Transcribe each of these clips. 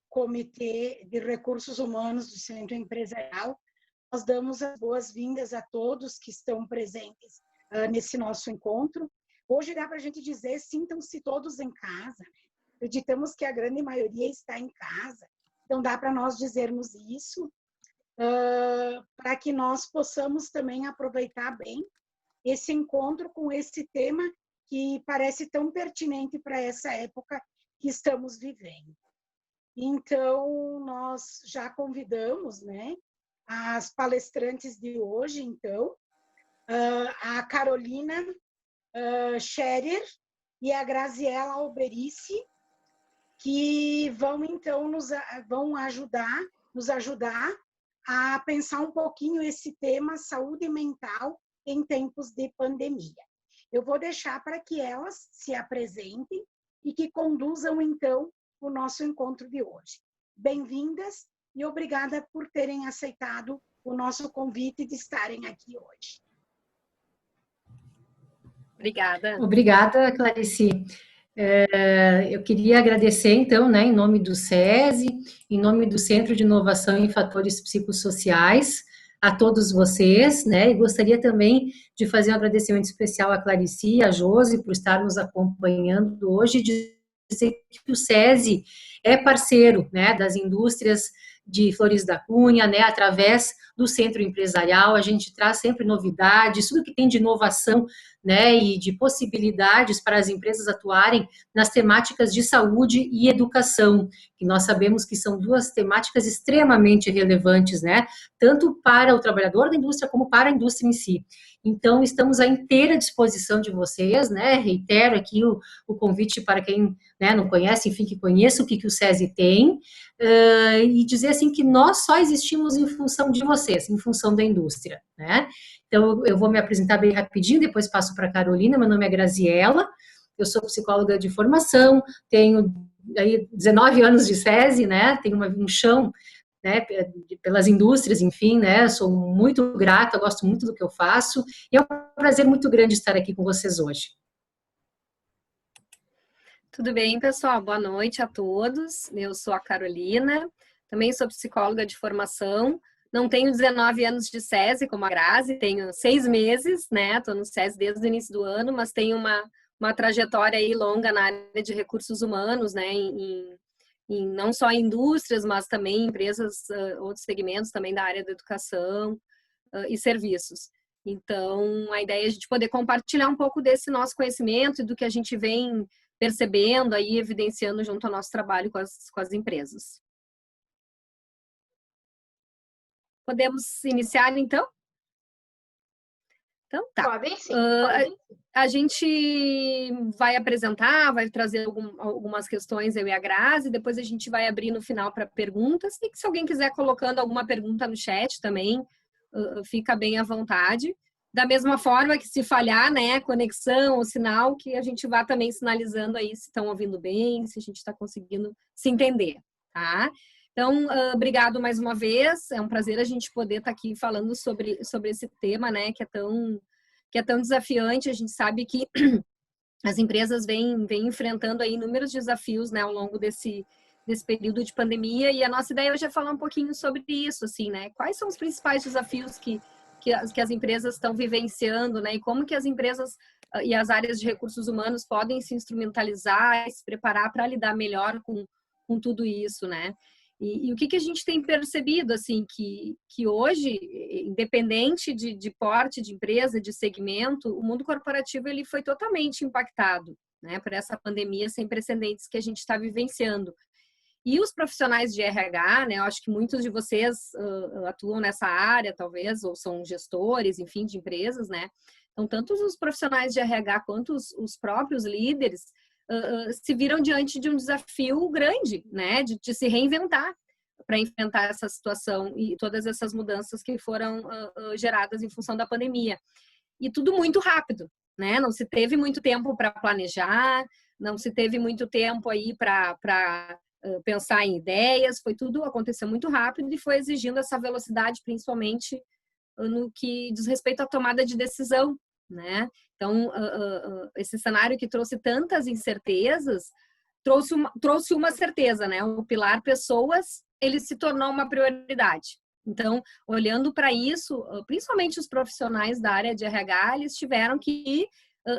Comitê de Recursos Humanos do Centro Empresarial, nós damos as boas-vindas a todos que estão presentes nesse nosso encontro. Hoje dá para a gente dizer, sintam-se todos em casa. Acreditamos que a grande maioria está em casa, então dá para nós dizermos isso, para que nós possamos também aproveitar bem esse encontro com esse tema que parece tão pertinente para essa época que estamos vivendo. Então, nós já convidamos, né, as palestrantes de hoje, então, a Carolina Scherer e a Graziela Alberici, que vão, então, nos ajudar a pensar um pouquinho esse tema saúde mental em tempos de pandemia. Eu vou deixar para que elas se apresentem e que conduzam, então, o nosso encontro de hoje. Bem-vindas e obrigada por terem aceitado o nosso convite de estarem aqui hoje. Obrigada. Obrigada, Clarice. Eu queria agradecer, então, né, em nome do SESI, em nome do Centro de Inovação em Fatores Psicossociais, a todos vocês, né, e gostaria também de fazer um agradecimento especial à Clarice e à Josi por estar nos acompanhando hoje, dizer que o SESI é parceiro, né, das indústrias de Flores da Cunha, né, através do Centro Empresarial, a gente traz sempre novidades, tudo que tem de inovação, né, e de possibilidades para as empresas atuarem nas temáticas de saúde e educação, que nós sabemos que são duas temáticas extremamente relevantes, né, tanto para o trabalhador da indústria como para a indústria em si. Então, estamos à inteira disposição de vocês, né, reitero aqui o convite para quem, né, não conhece, enfim, que conheça o que o SESI tem, e dizer assim que nós só existimos em função de vocês, em função da indústria, né. Então, eu vou me apresentar bem rapidinho, depois passo para a Carolina. Meu nome é Graziela, eu sou psicóloga de formação, tenho aí 19 anos de SESI, né, tenho um chão, né, pelas indústrias, enfim, né, sou muito grata, gosto muito do que eu faço, e é um prazer muito grande estar aqui com vocês hoje. Tudo bem, pessoal? Boa noite a todos. Eu sou a Carolina, também sou psicóloga de formação. Não tenho 19 anos de SESI, como a Grazi, tenho 6 meses, né? Estou no SESI desde o início do ano, mas tenho uma trajetória aí longa na área de recursos humanos, né? Não só em indústrias, mas também em empresas, outros segmentos também da área da educação e serviços. Então, a ideia é a gente poder compartilhar um pouco desse nosso conhecimento e do que a gente vem percebendo aí, evidenciando junto ao nosso trabalho com as empresas. Podemos iniciar, então? Então, tá. Podem sim. A gente vai apresentar, vai trazer algumas questões, eu e a Grazi, depois a gente vai abrir no final para perguntas, e se alguém quiser colocando alguma pergunta no chat também, fica bem à vontade. Da mesma forma que se falhar, né, a conexão, o sinal, que a gente vá também sinalizando aí se estão ouvindo bem, se a gente está conseguindo se entender, tá? Então, obrigado mais uma vez, é um prazer a gente poder estar aqui falando sobre esse tema, né, que é tão desafiante. A gente sabe que as empresas vêm enfrentando aí inúmeros desafios, né, ao longo desse período de pandemia, e a nossa ideia hoje é falar um pouquinho sobre isso, assim, né, quais são os principais desafios que as empresas estão vivenciando, né, e como que as empresas e as áreas de recursos humanos podem se instrumentalizar e se preparar para lidar melhor com tudo isso, né. E o que a gente tem percebido, assim, que hoje, independente de porte de empresa, de segmento, o mundo corporativo ele foi totalmente impactado, né, por essa pandemia sem precedentes que a gente está vivenciando. E os profissionais de RH, né, eu acho que muitos de vocês atuam nessa área, talvez, ou são gestores, enfim, de empresas, né? Então, tanto os profissionais de RH quanto os próprios líderes se viram diante de um desafio grande, né, de se reinventar para enfrentar essa situação e todas essas mudanças que foram geradas em função da pandemia. E tudo muito rápido, né? Não se teve muito tempo para planejar, não se teve muito tempo aí para pensar em ideias, aconteceu muito rápido e foi exigindo essa velocidade, principalmente no que diz respeito à tomada de decisão, né? Então, esse cenário que trouxe tantas incertezas trouxe uma certeza, né? O pilar pessoas, ele se tornou uma prioridade. Então, olhando para isso, principalmente os profissionais da área de RH, eles tiveram que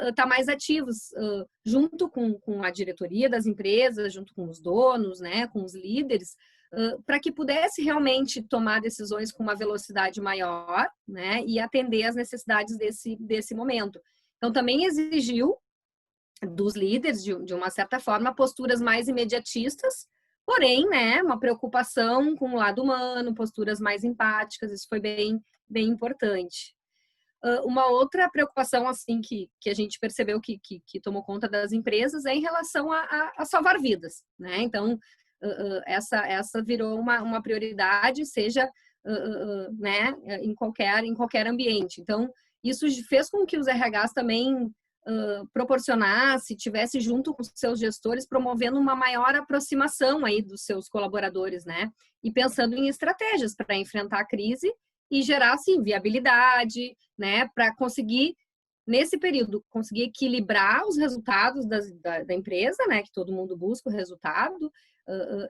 estar mais ativos, junto com a diretoria das empresas, junto com os donos, né, com os líderes, para que pudesse realmente tomar decisões com uma velocidade maior, né, e atender às necessidades desse momento. Então, também exigiu dos líderes, de uma certa forma, posturas mais imediatistas, porém, né, uma preocupação com o lado humano, posturas mais empáticas, isso foi bem importante. Uma outra preocupação, assim, que a gente percebeu que tomou conta das empresas é em relação a salvar vidas, né? Então, essa virou uma prioridade, seja, né, em qualquer ambiente. Então, isso fez com que os RHs também proporcionasse, tivesse junto com seus gestores, promovendo uma maior aproximação aí dos seus colaboradores, né? E pensando em estratégias para enfrentar a crise e gerar, assim, viabilidade, né? Para conseguir, nesse período, conseguir equilibrar os resultados da empresa, né? Que todo mundo busca o resultado,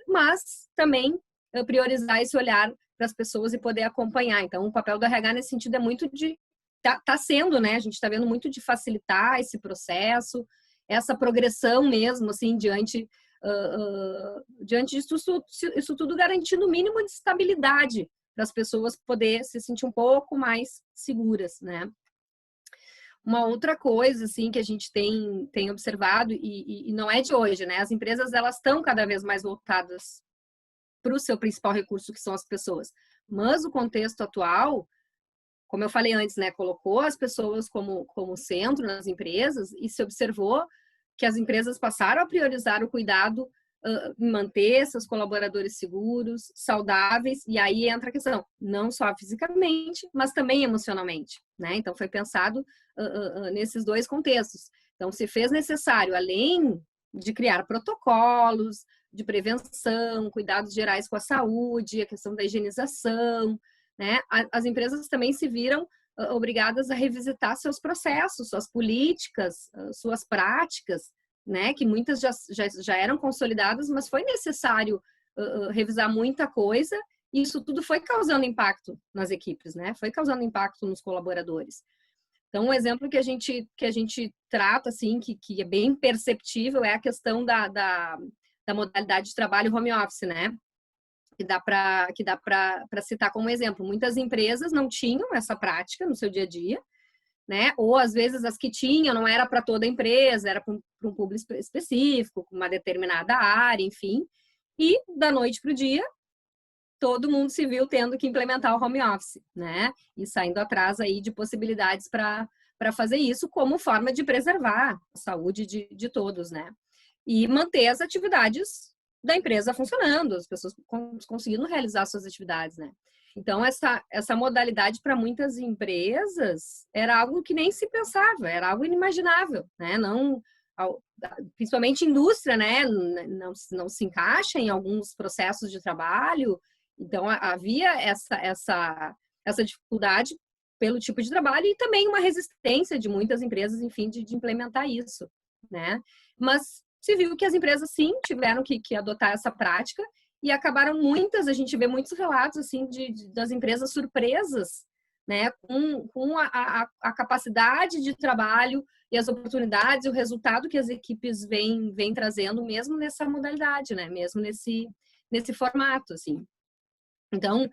mas também priorizar esse olhar para as pessoas e poder acompanhar. Então, o papel do RH nesse sentido é muito de tá sendo, né? A gente está vendo muito de facilitar esse processo, essa progressão mesmo, assim, diante disso isso tudo garantindo o mínimo de estabilidade para as pessoas poder se sentir um pouco mais seguras, né? Uma outra coisa, assim, que a gente tem observado, e não é de hoje, né? As empresas, elas estão cada vez mais voltadas para o seu principal recurso, que são as pessoas. Mas o contexto atual, como eu falei antes, né, colocou as pessoas como centro nas empresas e se observou que as empresas passaram a priorizar o cuidado em manter seus colaboradores seguros, saudáveis, e aí entra a questão, não só fisicamente, mas também emocionalmente, né? Então, foi pensado nesses dois contextos. Então, se fez necessário, além de criar protocolos de prevenção, cuidados gerais com a saúde, a questão da higienização, né? As empresas também se viram obrigadas a revisitar seus processos, suas políticas, suas práticas, né? Que muitas já eram consolidadas, mas foi necessário revisar muita coisa, e isso tudo foi causando impacto nas equipes, né? Foi causando impacto nos colaboradores. Então, um exemplo que a gente trata, assim, que é bem perceptível, é a questão da modalidade de trabalho home office, né? Que dá para citar como exemplo. Muitas empresas não tinham essa prática no seu dia a dia, né? Ou às vezes as que tinham não era para toda a empresa, era para um público específico, com uma determinada área, enfim. E da noite para o dia, todo mundo se viu tendo que implementar o home office, né? E saindo atrás aí de possibilidades para fazer isso como forma de preservar a saúde de todos, né? E manter as atividades da empresa funcionando, as pessoas conseguindo realizar suas atividades, né? Então, essa modalidade para muitas empresas era algo que nem se pensava, era algo inimaginável, né? Não, principalmente indústria, né? Não se encaixa em alguns processos de trabalho. Então, havia essa dificuldade pelo tipo de trabalho e também uma resistência de muitas empresas, enfim, de implementar isso, né? Mas se viu que as empresas, sim, tiveram que adotar essa prática e acabaram a gente vê muitos relatos, assim, das empresas surpresas, né, com a capacidade de trabalho e as oportunidades e o resultado que as equipes vêm trazendo, mesmo nessa modalidade, né, mesmo nesse formato, assim. Então,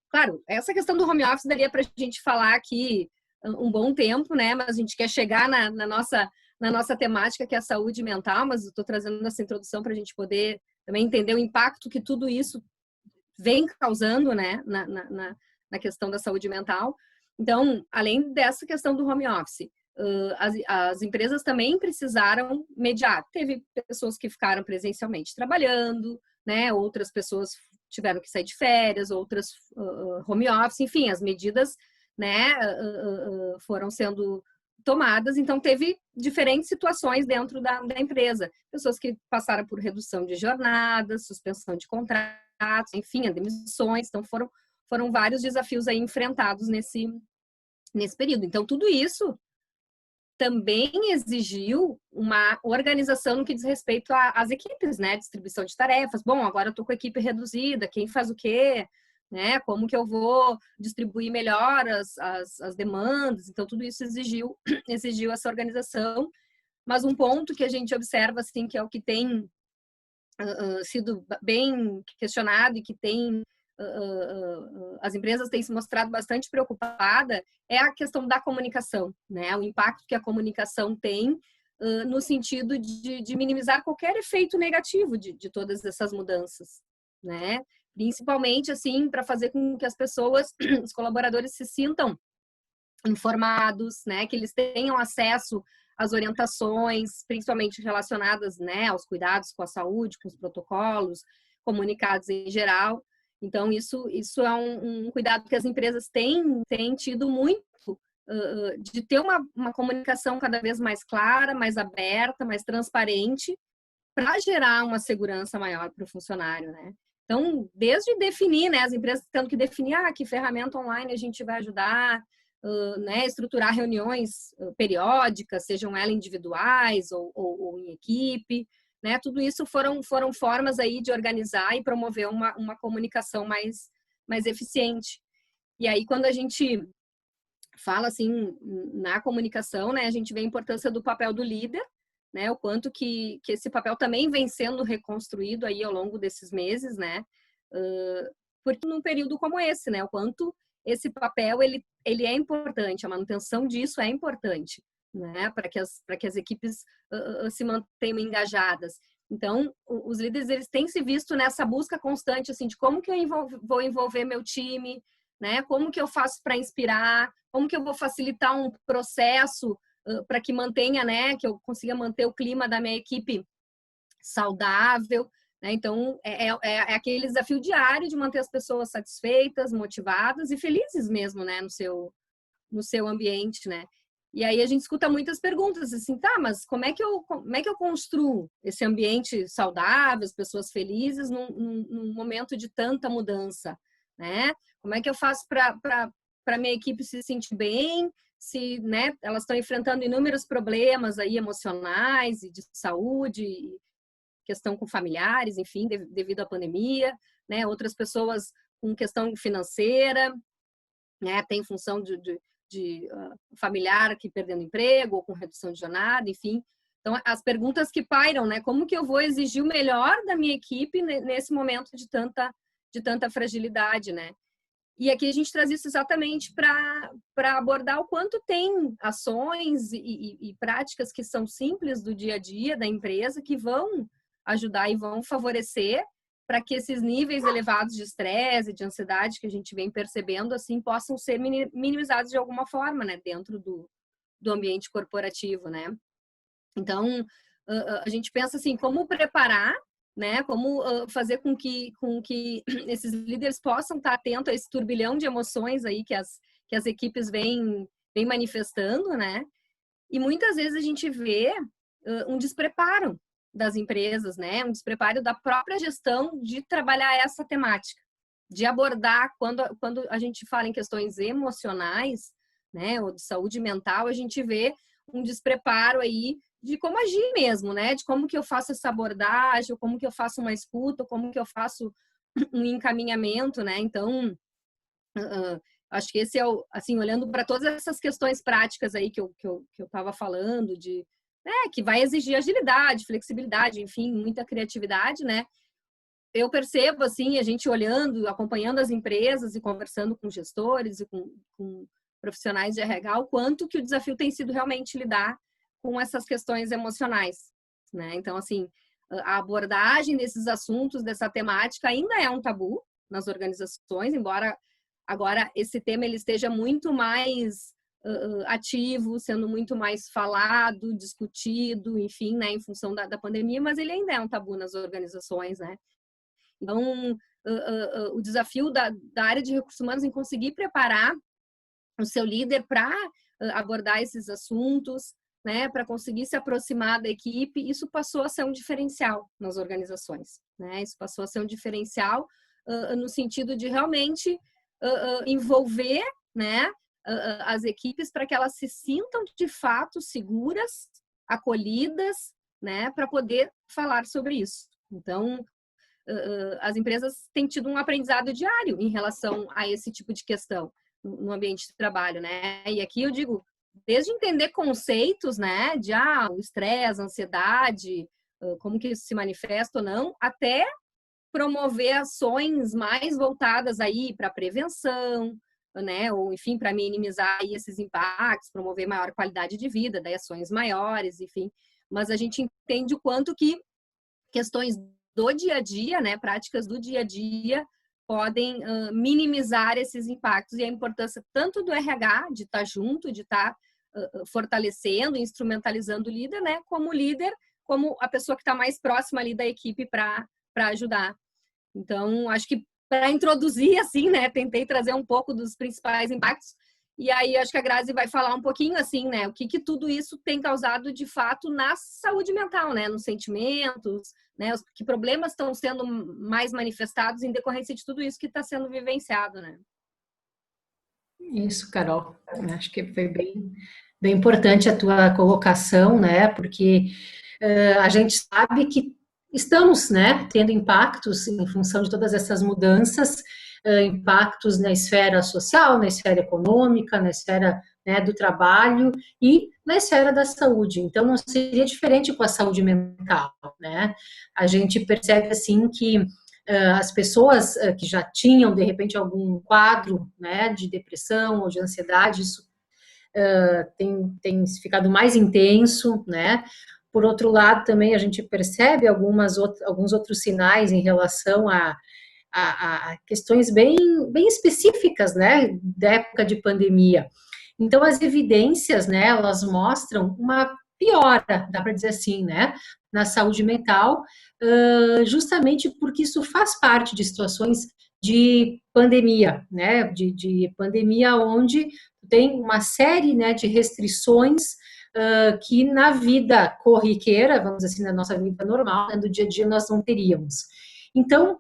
claro, essa questão do home office daria para a gente falar aqui um bom tempo, né, mas a gente quer chegar na nossa temática, que é a saúde mental, mas eu estou trazendo essa introdução para a gente poder também entender o impacto que tudo isso vem causando, né, na questão da saúde mental. Então, além dessa questão do home office, as empresas também precisaram mediar. Teve pessoas que ficaram presencialmente trabalhando, né, outras pessoas tiveram que sair de férias, outras home office, enfim, as medidas, né, foram sendo tomadas, então teve diferentes situações dentro da empresa. Pessoas que passaram por redução de jornadas, suspensão de contratos, enfim, demissões, então foram vários desafios aí enfrentados nesse período. Então, tudo isso também exigiu uma organização no que diz respeito às equipes, né? Distribuição de tarefas. Bom, agora eu estou com a equipe reduzida, quem faz o quê? Né? Como que eu vou distribuir melhor as demandas? Então, tudo isso exigiu essa organização. Mas um ponto que a gente observa, assim, que é o que tem sido bem questionado e que tem as empresas têm se mostrado bastante preocupadas é a questão da comunicação, né? O impacto que a comunicação tem no sentido de minimizar qualquer efeito negativo de todas essas mudanças, né? Principalmente, assim, para fazer com que as pessoas, os colaboradores se sintam informados, né? Que eles tenham acesso às orientações, principalmente relacionadas, né, aos cuidados com a saúde, com os protocolos, comunicados em geral. Então, isso é um cuidado que as empresas têm tido muito, de ter uma comunicação cada vez mais clara, mais aberta, mais transparente, para gerar uma segurança maior para o funcionário, né? Então, desde definir, né, as empresas tendo que definir que ferramenta online a gente vai ajudar, né, estruturar reuniões periódicas, sejam elas individuais ou em equipe, né? Tudo isso foram formas aí de organizar e promover uma comunicação mais eficiente. E aí, quando a gente fala assim na comunicação, né, a gente vê a importância do papel do líder, né? O quanto que esse papel também vem sendo reconstruído aí ao longo desses meses, né? Porque num período como esse, né? O quanto esse papel ele é importante, a manutenção disso é importante, né? Para que as equipes se mantenham engajadas. Então, os líderes eles têm se visto nessa busca constante assim de como que eu vou envolver meu time, né? Como que eu faço para inspirar, como que eu vou facilitar um processo para que mantenha, né? Que eu consiga manter o clima da minha equipe saudável. Então, é aquele desafio diário de manter as pessoas satisfeitas, motivadas e felizes mesmo, né, no seu ambiente, né? E aí a gente escuta muitas perguntas, assim, tá, mas como é que eu construo esse ambiente saudável, as pessoas felizes num momento de tanta mudança, né? Como é que eu faço para minha equipe se sentir bem, se, né, elas estão enfrentando inúmeros problemas aí emocionais e de saúde, questão com familiares, enfim, devido à pandemia, né? Outras pessoas com questão financeira, né? Tem função de familiar que perdendo emprego ou com redução de jornada, enfim. Então, as perguntas que pairam, né? Como que eu vou exigir o melhor da minha equipe nesse momento de tanta fragilidade, né? E aqui a gente traz isso exatamente para abordar o quanto tem ações e práticas que são simples do dia a dia da empresa que vão ajudar e vão favorecer para que esses níveis elevados de estresse e de ansiedade que a gente vem percebendo, assim, possam ser minimizados de alguma forma, né, dentro do ambiente corporativo, né? Então, a gente pensa assim, como preparar, né, como fazer com que esses líderes possam estar atentos a esse turbilhão de emoções aí que as equipes vêm manifestando, né? E muitas vezes a gente vê um despreparo das empresas, né? Um despreparo da própria gestão de trabalhar essa temática, de abordar quando a gente fala em questões emocionais, né, ou de saúde mental, a gente vê um despreparo aí de como agir mesmo, né? De como que eu faço essa abordagem, como que eu faço uma escuta, como que eu faço um encaminhamento, né? Então, acho que esse é o, assim, olhando para todas essas questões práticas aí que eu estava falando, que vai exigir agilidade, flexibilidade, enfim, muita criatividade, né? Eu percebo, assim, a gente olhando, acompanhando as empresas e conversando com gestores e com profissionais de RH, o quanto que o desafio tem sido realmente lidar com essas questões emocionais, né? Então, assim, a abordagem desses assuntos, dessa temática ainda é um tabu nas organizações, embora agora esse tema ele esteja muito mais ativo, sendo muito mais falado, discutido, enfim, né, em função da pandemia, mas ele ainda é um tabu nas organizações, né? Então, o desafio da área de recursos humanos em conseguir preparar o seu líder para abordar esses assuntos, né, para conseguir se aproximar da equipe, isso passou a ser um diferencial nas organizações, né? Isso passou a ser um diferencial no sentido de realmente envolver, né, as equipes para que elas se sintam de fato seguras, acolhidas, né, para poder falar sobre isso. Então, as empresas têm tido um aprendizado diário em relação a esse tipo de questão no ambiente de trabalho, né? E aqui eu digo, desde entender conceitos, né, de o estresse, a ansiedade, como que isso se manifesta ou não, até promover ações mais voltadas aí para prevenção, né, ou enfim, para minimizar aí esses impactos, promover maior qualidade de vida, daí ações maiores, enfim. Mas a gente entende o quanto que questões do dia a dia, né, práticas do dia a dia, podem minimizar esses impactos e a importância tanto do RH de estar junto, de estar fortalecendo, instrumentalizando o líder, né, como líder, como a pessoa que está mais próxima ali da equipe para ajudar. Então, acho que para introduzir, assim, né, tentei trazer um pouco dos principais impactos. E aí, acho que a Grazi vai falar um pouquinho, assim, né, o que tudo isso tem causado, de fato, na saúde mental, né, nos sentimentos, né, que problemas estão sendo mais manifestados em decorrência de tudo isso que está sendo vivenciado, né. Isso, Carol. Acho que foi bem importante a tua colocação, né, porque a gente sabe que estamos, né, tendo impactos em função de todas essas mudanças, impactos na esfera social, na esfera econômica, na esfera, né, do trabalho e na esfera da saúde. Então, não seria diferente com a saúde mental, né? A gente percebe, assim, que as pessoas que já tinham, de repente, algum quadro, né, de depressão ou de ansiedade, isso tem ficado mais intenso, né? Por outro lado, também a gente percebe alguns outros sinais em relação a questões bem específicas, né, da época de pandemia. Então, as evidências, né, elas mostram uma piora, dá para dizer assim, né, na saúde mental, justamente porque isso faz parte de situações de pandemia, né, de pandemia onde tem uma série, né, de restrições que na vida corriqueira, vamos dizer assim, na nossa vida normal, né, do dia a dia, nós não teríamos. Então,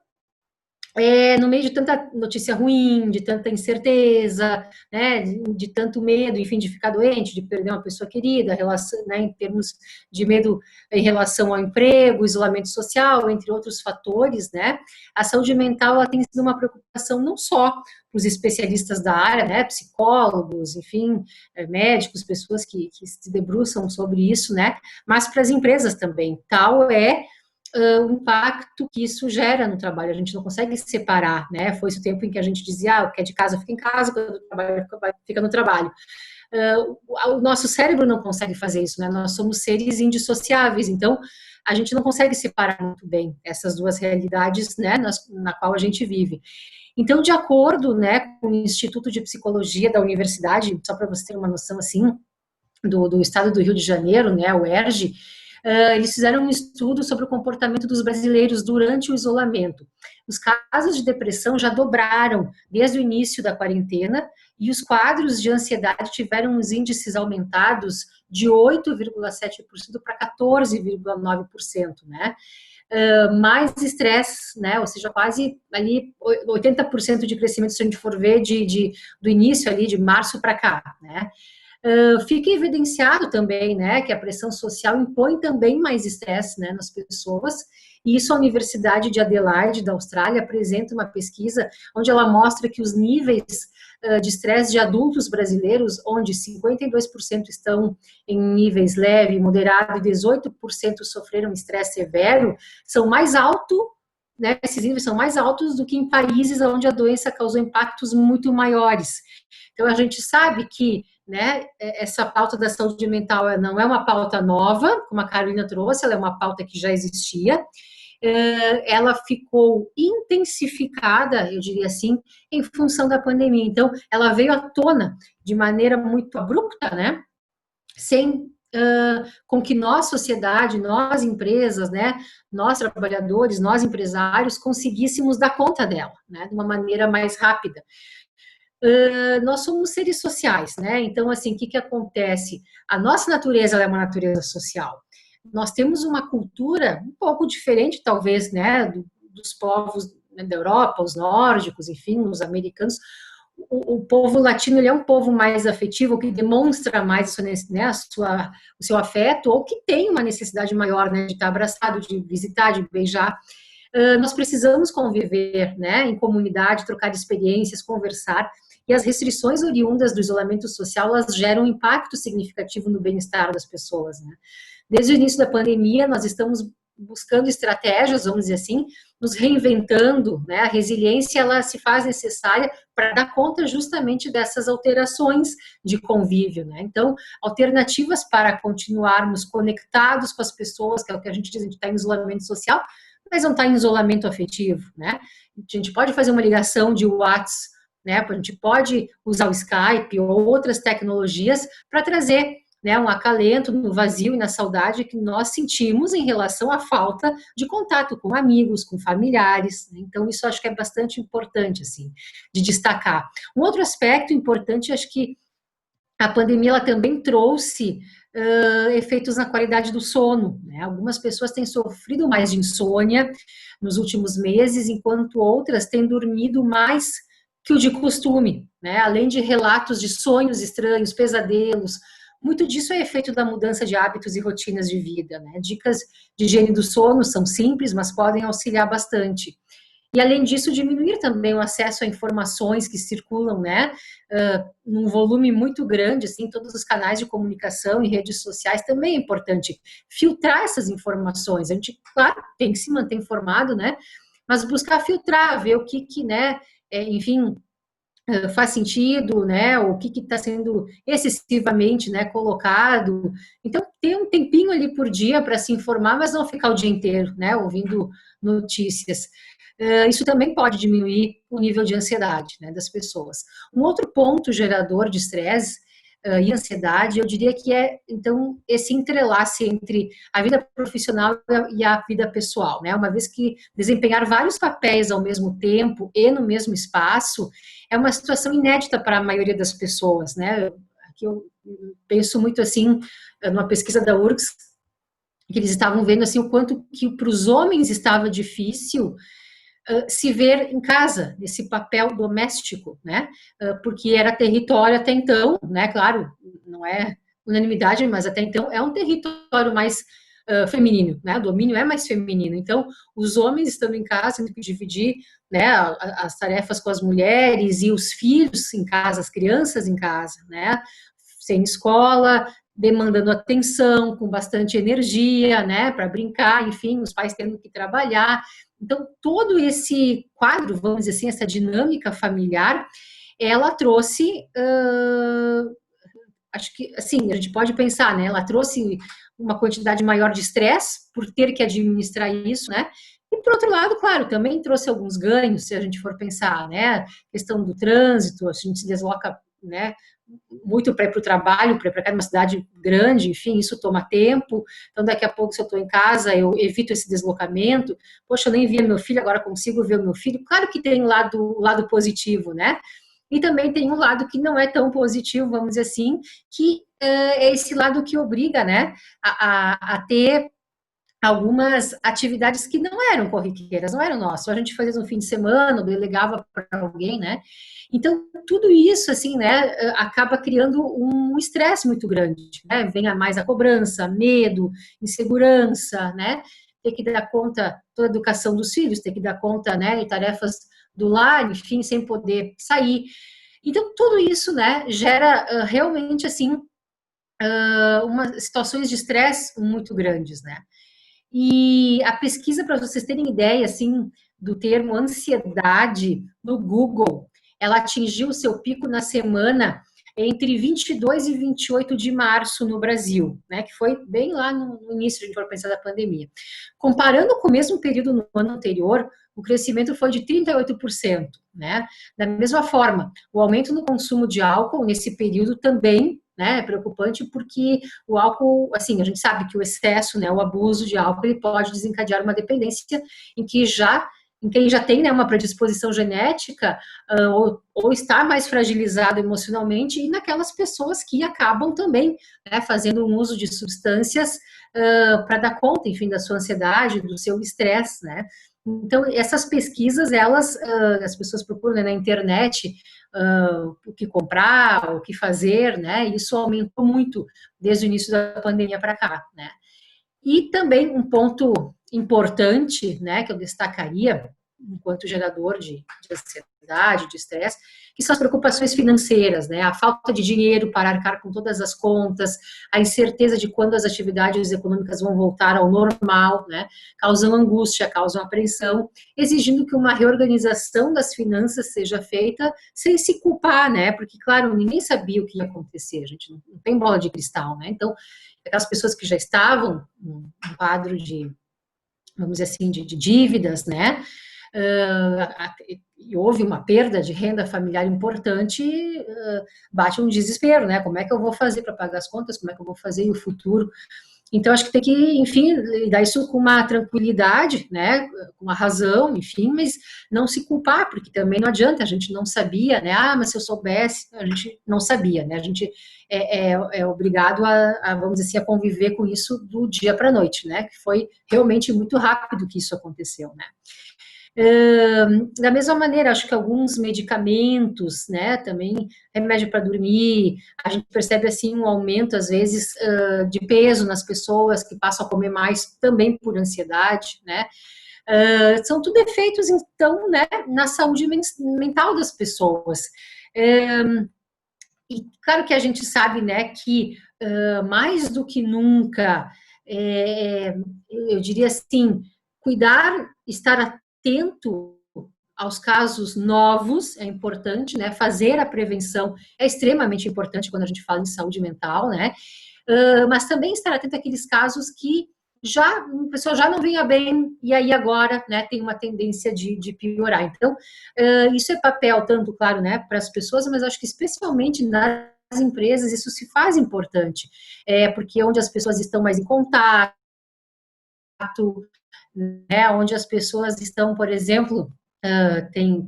no meio de tanta notícia ruim, de tanta incerteza, né, de tanto medo, enfim, de ficar doente, de perder uma pessoa querida, relação, né, em termos de medo em relação ao emprego, isolamento social, entre outros fatores, né, a saúde mental ela tem sido uma preocupação não só para os especialistas da área, né, psicólogos, enfim, médicos, pessoas que se debruçam sobre isso, né, mas para as empresas também. Tal é o impacto que isso gera no trabalho, a gente não consegue separar, né, foi esse o tempo em que a gente dizia, o que é de casa fica em casa, o que é do trabalho fica no trabalho. O nosso cérebro não consegue fazer isso, né, nós somos seres indissociáveis, então a gente não consegue separar muito bem essas duas realidades, né, na qual a gente vive. Então, de acordo, né, com o Instituto de Psicologia da Universidade, só para você ter uma noção, assim, do estado do Rio de Janeiro, né, o UERJ, eles fizeram um estudo sobre o comportamento dos brasileiros durante o isolamento. Os casos de depressão já dobraram desde o início da quarentena e os quadros de ansiedade tiveram os índices aumentados de 8,7% para 14,9%, né? Mais estresse, né? Ou seja, quase ali 80% de crescimento, se a gente for ver do início ali de março para cá, né? Fica evidenciado também, né, que a pressão social impõe também mais estresse, né, nas pessoas, e isso a Universidade de Adelaide, da Austrália, apresenta uma pesquisa onde ela mostra que os níveis de estresse de adultos brasileiros, onde 52% estão em níveis leve, moderado, e 18% sofreram estresse severo, são mais altos, né, esses níveis são mais altos do que em países onde a doença causou impactos muito maiores. Então, a gente sabe que, né, essa pauta da saúde mental não é uma pauta nova, como a Carolina trouxe, ela é uma pauta que já existia, ela ficou intensificada, eu diria assim, em função da pandemia. Então, ela veio à tona de maneira muito abrupta, né, com que nós, sociedade, nós, empresas, né, nós, trabalhadores, nós, empresários, conseguíssemos dar conta dela, né, de uma maneira mais rápida. Nós somos seres sociais, né? Então, assim, o que acontece? A nossa natureza é uma natureza social. Nós temos uma cultura um pouco diferente, talvez, né, dos povos, né, da Europa, os nórdicos, enfim, os americanos, o povo latino, ele é um povo mais afetivo, que demonstra mais, né, o seu afeto, ou que tem uma necessidade maior, né, de estar abraçado, de visitar, de beijar. Nós precisamos conviver, né, em comunidade, trocar experiências, conversar, e as restrições oriundas do isolamento social, elas geram um impacto significativo no bem-estar das pessoas, né. Desde o início da pandemia, nós estamos buscando estratégias, vamos dizer assim, nos reinventando, né? A resiliência, ela se faz necessária para dar conta justamente dessas alterações de convívio, né? Então, alternativas para continuarmos conectados com as pessoas, que é o que a gente diz, a gente está em isolamento social, mas não está em isolamento afetivo, né? A gente pode fazer uma ligação de WhatsApp, né? A gente pode usar o Skype ou outras tecnologias para trazer, né, um acalento no vazio e na saudade que nós sentimos em relação à falta de contato com amigos, com familiares. Então, isso acho que é bastante importante, assim, de destacar. Um outro aspecto importante, acho que a pandemia ela também trouxe efeitos na qualidade do sono, né? Algumas pessoas têm sofrido mais de insônia nos últimos meses, enquanto outras têm dormido mais que o de costume, né? Além de relatos de sonhos estranhos, pesadelos. Muito disso é efeito da mudança de hábitos e rotinas de vida, né? Dicas de higiene do sono são simples, mas podem auxiliar bastante. E, além disso, diminuir também o acesso a informações que circulam, né? Num volume muito grande, assim, todos os canais de comunicação e redes sociais também é importante filtrar essas informações. A gente, claro, tem que se manter informado, né? Mas buscar filtrar, ver o que né? Enfim, faz sentido, né, o que está sendo excessivamente, né, colocado. Então, ter um tempinho ali por dia para se informar, mas não ficar o dia inteiro, né, ouvindo notícias. Isso também pode diminuir o nível de ansiedade, né, das pessoas. Um outro ponto gerador de estresse e ansiedade, eu diria que é, então, esse entrelace entre a vida profissional e a vida pessoal, né? Uma vez que desempenhar vários papéis ao mesmo tempo e no mesmo espaço é uma situação inédita para a maioria das pessoas, né? Aqui eu penso muito assim, numa pesquisa da URGS, que eles estavam vendo assim o quanto que para os homens estava difícil se ver em casa, nesse papel doméstico, né? Porque era território até então, né? Claro, não é unanimidade, mas até então é um território mais feminino, né? O domínio é mais feminino. Então, os homens estando em casa, tendo que dividir, né, as tarefas com as mulheres e os filhos em casa, as crianças em casa, né? Sem escola, demandando atenção, com bastante energia, né, para brincar, enfim, os pais tendo que trabalhar. Então, todo esse quadro, vamos dizer assim, essa dinâmica familiar, ela trouxe, acho que, assim, a gente pode pensar, né, ela trouxe uma quantidade maior de estresse por ter que administrar isso, né, e, por outro lado, claro, também trouxe alguns ganhos, se a gente for pensar, né, questão do trânsito, a gente se desloca, né, muito para ir para o trabalho, para ir para uma cidade grande, enfim, isso toma tempo, então daqui a pouco se eu estou em casa, eu evito esse deslocamento, poxa, eu nem via meu filho, agora consigo ver o meu filho, claro que tem o lado positivo, né, e também tem um lado que não é tão positivo, vamos dizer assim, que é esse lado que obriga, né, a ter algumas atividades que não eram corriqueiras, não eram nossas, a gente fazia no fim de semana, ou delegava para alguém, né, então tudo isso, assim, né, acaba criando um estresse muito grande, né, vem a mais a cobrança, medo, insegurança, né, ter que dar conta toda a educação dos filhos, ter que dar conta, né, de tarefas do lar, enfim, sem poder sair, então tudo isso, né, gera realmente, assim, situações de estresse muito grandes, né. E a pesquisa, para vocês terem ideia, assim, do termo ansiedade no Google, ela atingiu o seu pico na semana entre 22 e 28 de março no Brasil, né, que foi bem lá no início, se a gente for pensar da pandemia. Comparando com o mesmo período no ano anterior, o crescimento foi de 38%, né. Da mesma forma, o aumento no consumo de álcool nesse período também, né, é preocupante porque o álcool, assim, a gente sabe que o excesso, né, o abuso de álcool, ele pode desencadear uma dependência em quem já tem, né, uma predisposição genética ou está mais fragilizado emocionalmente e naquelas pessoas que acabam também, né, fazendo um uso de substâncias para dar conta, enfim, da sua ansiedade, do seu estresse, né. Então, essas pesquisas, elas, as pessoas procuram, né, na internet o que comprar, o que fazer, né? Isso aumentou muito desde o início da pandemia para cá, né? E também um ponto importante, né, que eu destacaria enquanto gerador de ansiedade, de estresse, que são as preocupações financeiras, né, a falta de dinheiro para arcar com todas as contas, a incerteza de quando as atividades econômicas vão voltar ao normal, né, causam angústia, causam apreensão, exigindo que uma reorganização das finanças seja feita sem se culpar, né, porque, claro, ninguém sabia o que ia acontecer, a gente não tem bola de cristal, né, então, aquelas pessoas que já estavam num quadro de, vamos dizer assim, de dívidas, né? E houve uma perda de renda familiar importante, bate um desespero, né? Como é que eu vou fazer para pagar as contas? Como é que eu vou fazer no futuro? Então, acho que tem que, enfim, dar isso com uma tranquilidade, né, com uma razão, enfim, mas não se culpar, porque também não adianta, a gente não sabia, né, mas se eu soubesse, a gente não sabia, né, a gente é obrigado vamos dizer assim, a conviver com isso do dia para a noite, né, que foi realmente muito rápido que isso aconteceu, né. Da mesma maneira, acho que alguns medicamentos, né, também remédio para dormir, a gente percebe assim um aumento às vezes de peso nas pessoas que passam a comer mais também por ansiedade, né, são tudo efeitos então, né, na saúde mental das pessoas. E claro que a gente sabe, né, que mais do que nunca, eu diria assim, cuidar, estar atento aos casos novos é importante, né? Fazer a prevenção é extremamente importante quando a gente fala em saúde mental, né? Mas também estar atento àqueles casos que já o pessoal já não vinha bem e aí agora, né, tem uma tendência de piorar. Então, isso é papel tanto, claro, né, para as pessoas, mas acho que especialmente nas empresas isso se faz importante, porque onde as pessoas estão mais em contato, né, onde as pessoas estão, por exemplo, tem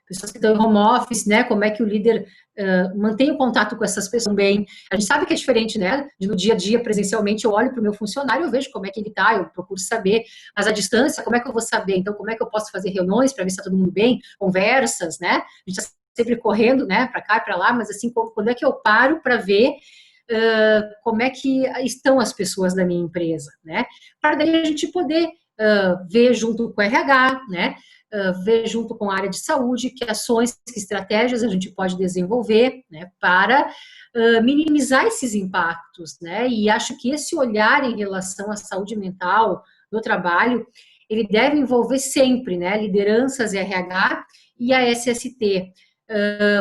pessoas que estão em home office, né, como é que o líder mantém o contato com essas pessoas bem. A gente sabe que é diferente, né, no dia a dia, presencialmente, eu olho para o meu funcionário, eu vejo como é que ele está, eu procuro saber, mas à distância, como é que eu vou saber? Então, como é que eu posso fazer reuniões para ver se está todo mundo bem, conversas, né, a gente está sempre correndo, né, para cá e para lá, mas assim, quando é que eu paro para ver como é que estão as pessoas da minha empresa, né, para daí a gente poder ver junto com o RH, né, ver junto com a área de saúde que ações, que estratégias a gente pode desenvolver, né, para minimizar esses impactos, né, e acho que esse olhar em relação à saúde mental no trabalho, ele deve envolver sempre, né, lideranças RH e a SST,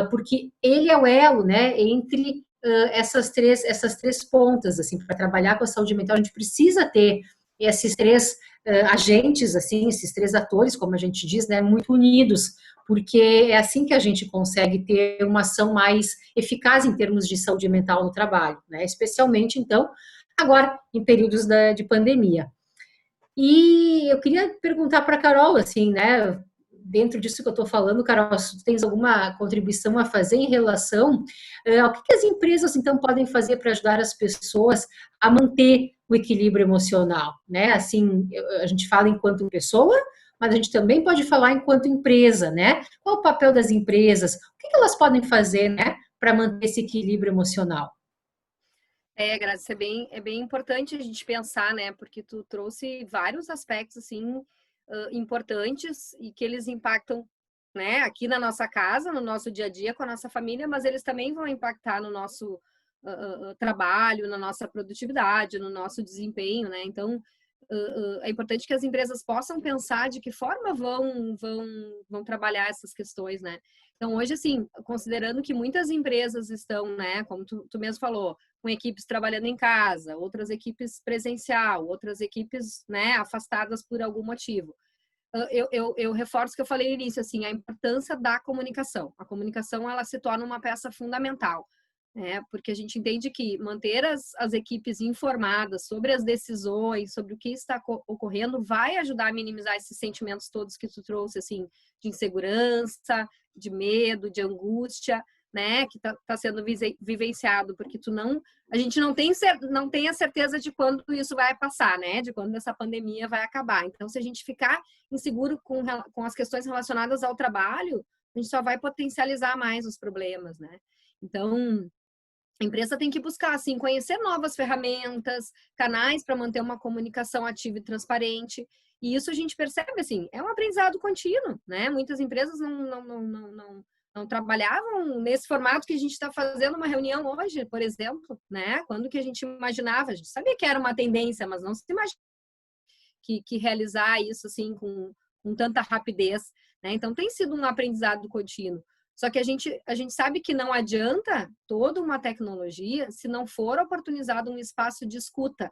porque ele é o elo, né, entre essas três pontas, assim, para trabalhar com a saúde mental, a gente precisa ter esses três agentes, assim, esses três atores, como a gente diz, né, muito unidos, porque é assim que a gente consegue ter uma ação mais eficaz em termos de saúde mental no trabalho, né, especialmente, então, agora, em períodos de pandemia. E eu queria perguntar para a Carol, assim, né, dentro disso que eu estou falando, Carol, se tu tens alguma contribuição a fazer em relação ao que as empresas, então, podem fazer para ajudar as pessoas a manter o equilíbrio emocional, né? Assim, a gente fala enquanto pessoa, mas a gente também pode falar enquanto empresa, né? Qual o papel das empresas? O que elas podem fazer, né, para manter esse equilíbrio emocional? Graça, é bem importante a gente pensar, né? Porque tu trouxe vários aspectos, assim, importantes e que eles impactam, né? Aqui na nossa casa, no nosso dia a dia, com a nossa família, mas eles também vão impactar no nosso trabalho, na nossa produtividade, no nosso desempenho, né? Então, é importante que as empresas possam pensar de que forma vão trabalhar essas questões, né? Então, hoje, assim, considerando que muitas empresas estão, né, como tu mesmo falou, com equipes trabalhando em casa, outras equipes presencial, outras equipes, né, afastadas por algum motivo. Eu reforço o que eu falei no início, assim, a importância da comunicação. A comunicação, ela se torna uma peça fundamental, né? Porque a gente entende que manter as equipes informadas sobre as decisões, sobre o que está ocorrendo, vai ajudar a minimizar esses sentimentos todos que tu trouxe, assim, de insegurança, de medo, de angústia, né, que tá sendo vivenciado, porque a gente não tem a certeza de quando isso vai passar, né, de quando essa pandemia vai acabar. Então, se a gente ficar inseguro com as questões relacionadas ao trabalho, a gente só vai potencializar mais os problemas, né. Então, a empresa tem que buscar, assim, conhecer novas ferramentas, canais para manter uma comunicação ativa e transparente. E isso a gente percebe, assim, é um aprendizado contínuo, né? Muitas empresas não trabalhavam nesse formato que a gente está fazendo uma reunião hoje, por exemplo, né? Quando que a gente imaginava? A gente sabia que era uma tendência, mas não se imagina que realizar isso, assim, com tanta rapidez, né? Então, tem sido um aprendizado contínuo. Só que a gente sabe que não adianta toda uma tecnologia se não for oportunizado um espaço de escuta,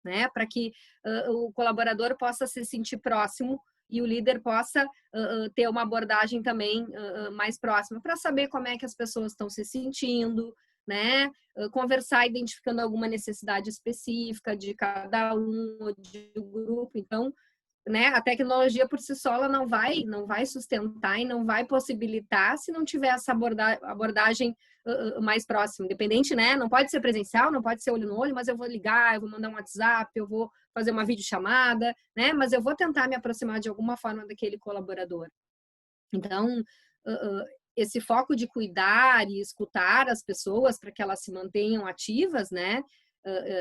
né? Para que o colaborador possa se sentir próximo e o líder possa ter uma abordagem também mais próxima para saber como é que as pessoas estão se sentindo, né? Conversar identificando alguma necessidade específica de cada um ou de um grupo. Então, né, a tecnologia por si só ela não vai sustentar e não vai possibilitar se não tiver essa abordagem mais próxima, independente, né? Não pode ser presencial, não pode ser olho no olho, mas eu vou ligar, eu vou mandar um WhatsApp, eu vou fazer uma videochamada, né? Mas eu vou tentar me aproximar de alguma forma daquele colaborador. Então, esse foco de cuidar e escutar as pessoas para que elas se mantenham ativas, né?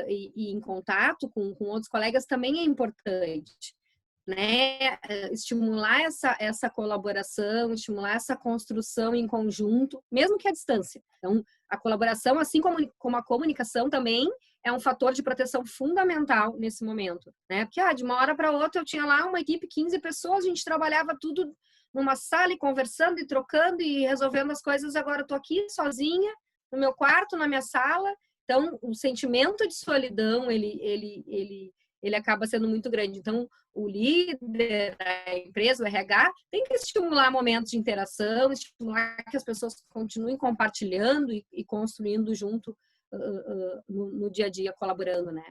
E em contato com outros colegas também é importante, né? Estimular essa colaboração, estimular essa construção em conjunto, mesmo que à distância. Então, a colaboração, assim como a comunicação também é um fator de proteção fundamental nesse momento, né? Porque de uma hora para outra eu tinha lá uma equipe, 15 pessoas, a gente trabalhava tudo numa sala e conversando e trocando e resolvendo as coisas. Agora eu tô aqui sozinha, no meu quarto, na minha sala. Então, o sentimento de solidão, ele acaba sendo muito grande. Então, o líder, a empresa, o RH, tem que estimular momentos de interação, estimular que as pessoas continuem compartilhando e construindo junto no dia a dia, colaborando, né?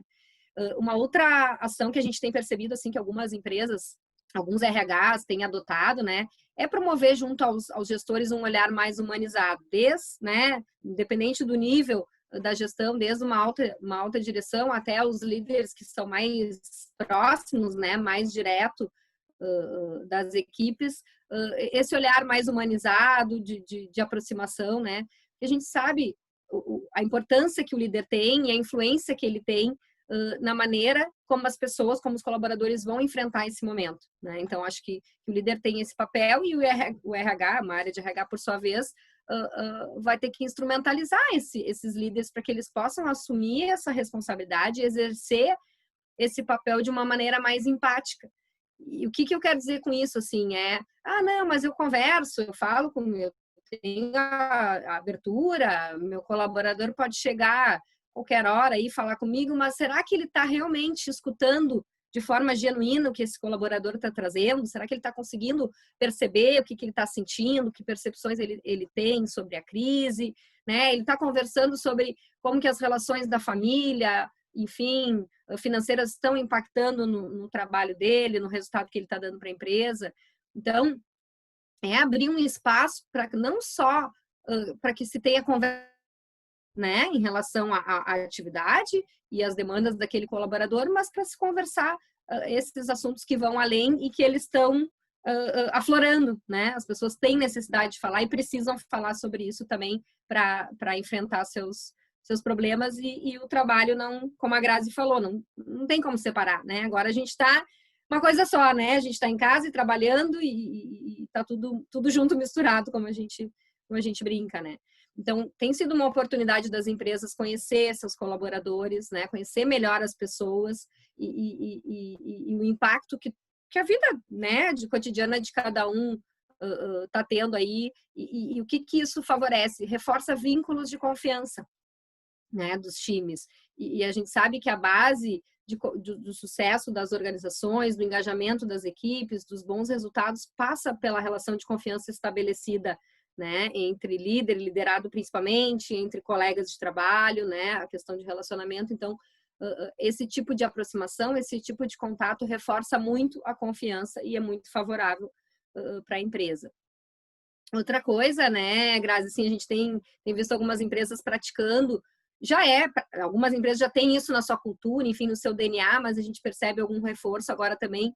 Uma outra ação que a gente tem percebido, assim, que algumas empresas, alguns RHs têm adotado, né, é promover junto aos gestores um olhar mais humanizado, né, independente do nível da gestão, desde uma alta direção até os líderes que são mais próximos, né, mais direto das equipes, esse olhar mais humanizado, de aproximação, né, que a gente sabe a importância que o líder tem e a influência que ele tem na maneira como as pessoas, como os colaboradores vão enfrentar esse momento, né? Então, acho que o líder tem esse papel e o RH, uma área de RH, por sua vez, vai ter que instrumentalizar esses líderes para que eles possam assumir essa responsabilidade e exercer esse papel de uma maneira mais empática. E o que eu quero dizer com isso, assim, não, mas eu converso, eu falo com eu tenho a abertura, meu colaborador pode chegar qualquer hora e falar comigo, mas será que ele está realmente escutando de forma genuína o que esse colaborador está trazendo? Será que ele está conseguindo perceber o que ele está sentindo, que percepções ele tem sobre a crise, né? Ele está conversando sobre como que as relações da família, enfim, financeiras estão impactando no trabalho dele, no resultado que ele está dando para a empresa. Então, é abrir um espaço para não só para que se tenha conversa, né, em relação à atividade e às demandas daquele colaborador, mas para se conversar esses assuntos que vão além e que eles estão aflorando, né? As pessoas têm necessidade de falar e precisam falar sobre isso também para enfrentar seus problemas e o trabalho não, como a Grazi falou, não tem como separar, né? Agora a gente está uma coisa só, né? A gente está em casa e trabalhando e está tudo junto, misturado, como a gente brinca, né? Então, tem sido uma oportunidade das empresas conhecer seus colaboradores, né? Conhecer melhor as pessoas e o impacto que a vida, né, cotidiana de cada um está tendo aí e o que isso favorece? Reforça vínculos de confiança, né, dos times. E a gente sabe que a base do sucesso das organizações, do engajamento das equipes, dos bons resultados, passa pela relação de confiança estabelecida, né, entre líder e liderado principalmente, entre colegas de trabalho, né, a questão de relacionamento. Então, esse tipo de aproximação, esse tipo de contato reforça muito a confiança e é muito favorável para a empresa. Outra coisa, né, Grazi, assim, a gente tem visto algumas empresas praticando, algumas empresas já têm isso na sua cultura, enfim, no seu DNA, mas a gente percebe algum reforço agora também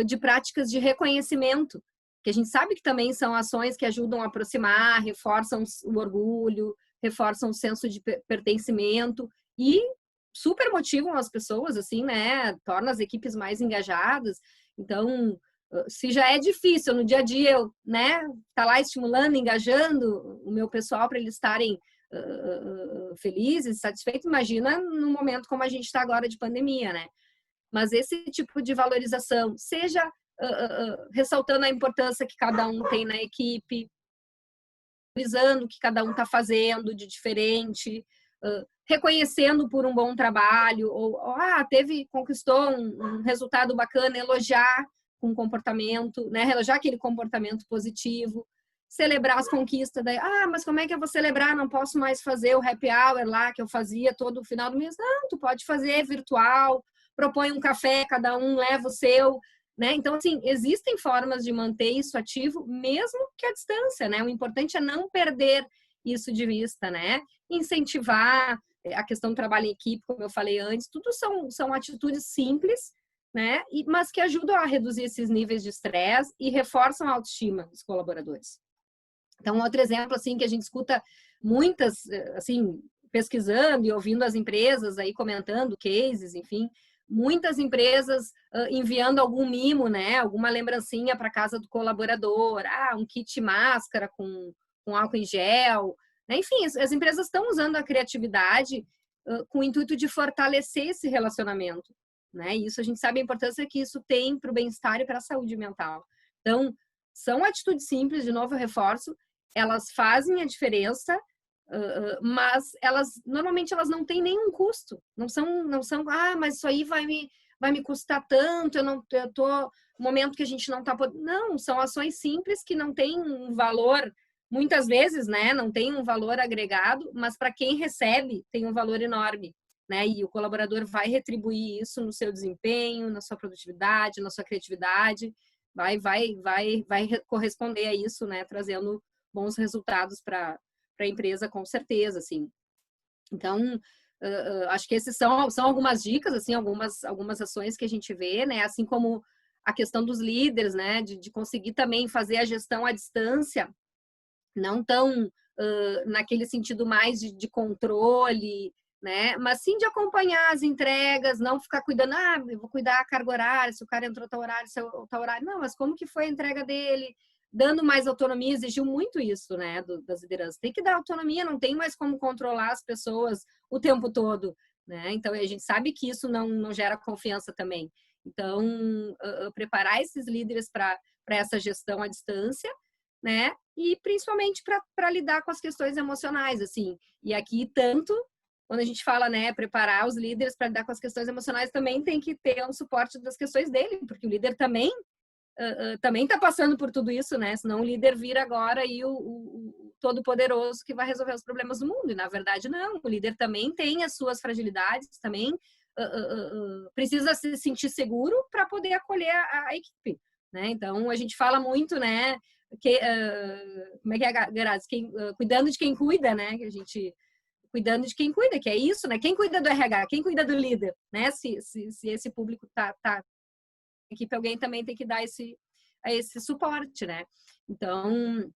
de práticas de reconhecimento, que a gente sabe que também são ações que ajudam a aproximar, reforçam o orgulho, reforçam o senso de pertencimento e super motivam as pessoas, assim, né, torna as equipes mais engajadas. Então, se já é difícil no dia a dia eu, né, tá lá estimulando, engajando o meu pessoal para eles estarem felizes, satisfeitos, imagina num momento como a gente está agora de pandemia, né? Mas esse tipo de valorização, seja ressaltando a importância que cada um tem na equipe, valorizando o que cada um está fazendo de diferente, reconhecendo por um bom trabalho, ou conquistou um resultado bacana, elogiar com comportamento, né? Elogiar aquele comportamento positivo, celebrar as conquistas, mas como é que eu vou celebrar? Não posso mais fazer o happy hour lá que eu fazia todo final do mês. Não, tu pode fazer virtual, propõe um café, cada um leva o seu, né? Então, assim, existem formas de manter isso ativo, mesmo que à distância, né? O importante é não perder isso de vista, né? Incentivar a questão do trabalho em equipe, como eu falei antes, tudo são atitudes simples, né? Mas que ajudam a reduzir esses níveis de estresse e reforçam a autoestima dos colaboradores. Então, outro exemplo, assim, que a gente escuta muitas, assim, pesquisando e ouvindo as empresas aí comentando cases, enfim, muitas empresas enviando algum mimo, né, alguma lembrancinha para casa do colaborador, um kit máscara com álcool em gel, né? Enfim, as empresas estão usando a criatividade com o intuito de fortalecer esse relacionamento, né? E isso a gente sabe a importância que isso tem para o bem-estar e para a saúde mental. Então, são atitudes simples, de novo eu reforço, elas fazem a diferença, mas normalmente elas não têm nenhum custo. Não são, mas isso aí vai me custar tanto, eu tô no momento que a gente não está podendo. Não, são ações simples que não têm um valor, muitas vezes, né? Não tem um valor agregado, mas para quem recebe tem um valor enorme, né? E o colaborador vai retribuir isso no seu desempenho, na sua produtividade, na sua criatividade, vai corresponder a isso, né? Trazendo bons resultados para a empresa, com certeza, assim. Então, acho que esses são algumas dicas, assim, algumas ações que a gente vê, né? Assim como a questão dos líderes, né? De conseguir também fazer a gestão à distância, não tão naquele sentido mais de controle, né? Mas sim de acompanhar as entregas, não ficar cuidando, eu vou cuidar a carga horária, se o cara entrou tal horário, se tal horário. Não, mas como que foi a entrega dele? Dando mais autonomia, exigiu muito isso, né, das lideranças. Tem que dar autonomia, não tem mais como controlar as pessoas o tempo todo, né? Então, a gente sabe que isso não gera confiança também. Então, preparar esses líderes para essa gestão à distância, né? E principalmente para lidar com as questões emocionais, assim. E aqui, tanto quando a gente fala, né, preparar os líderes para lidar com as questões emocionais, também tem que ter um suporte das questões dele, porque o líder também está passando por tudo isso, né? Senão o líder vira agora aí o todo-poderoso que vai resolver os problemas do mundo. E, na verdade, não. O líder também tem as suas fragilidades, também precisa se sentir seguro para poder acolher a equipe, né? Então, a gente fala muito, né? Como é que é, Grazi? Cuidando de quem cuida, né? Que a gente... Cuidando de quem cuida, que é isso, né? Quem cuida do RH? Quem cuida do líder, né? Se esse público tá equipe, alguém também tem que dar esse suporte, né? Então,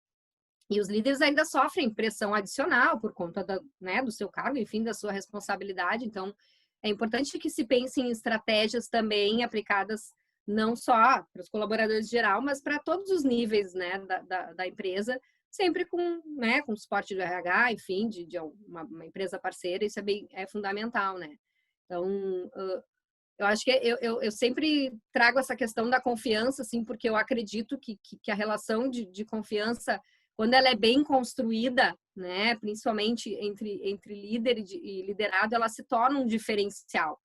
e os líderes ainda sofrem pressão adicional por conta né, do seu cargo, enfim, da sua responsabilidade. Então, é importante que se pense em estratégias também aplicadas não só para os colaboradores em geral, mas para todos os níveis, né, da empresa, sempre com suporte do RH, enfim, de uma empresa parceira. Isso é fundamental, né? Então, eu acho que eu sempre trago essa questão da confiança, assim, porque eu acredito que a relação de confiança, quando ela é bem construída, né, principalmente entre líder e liderado, ela se torna um diferencial.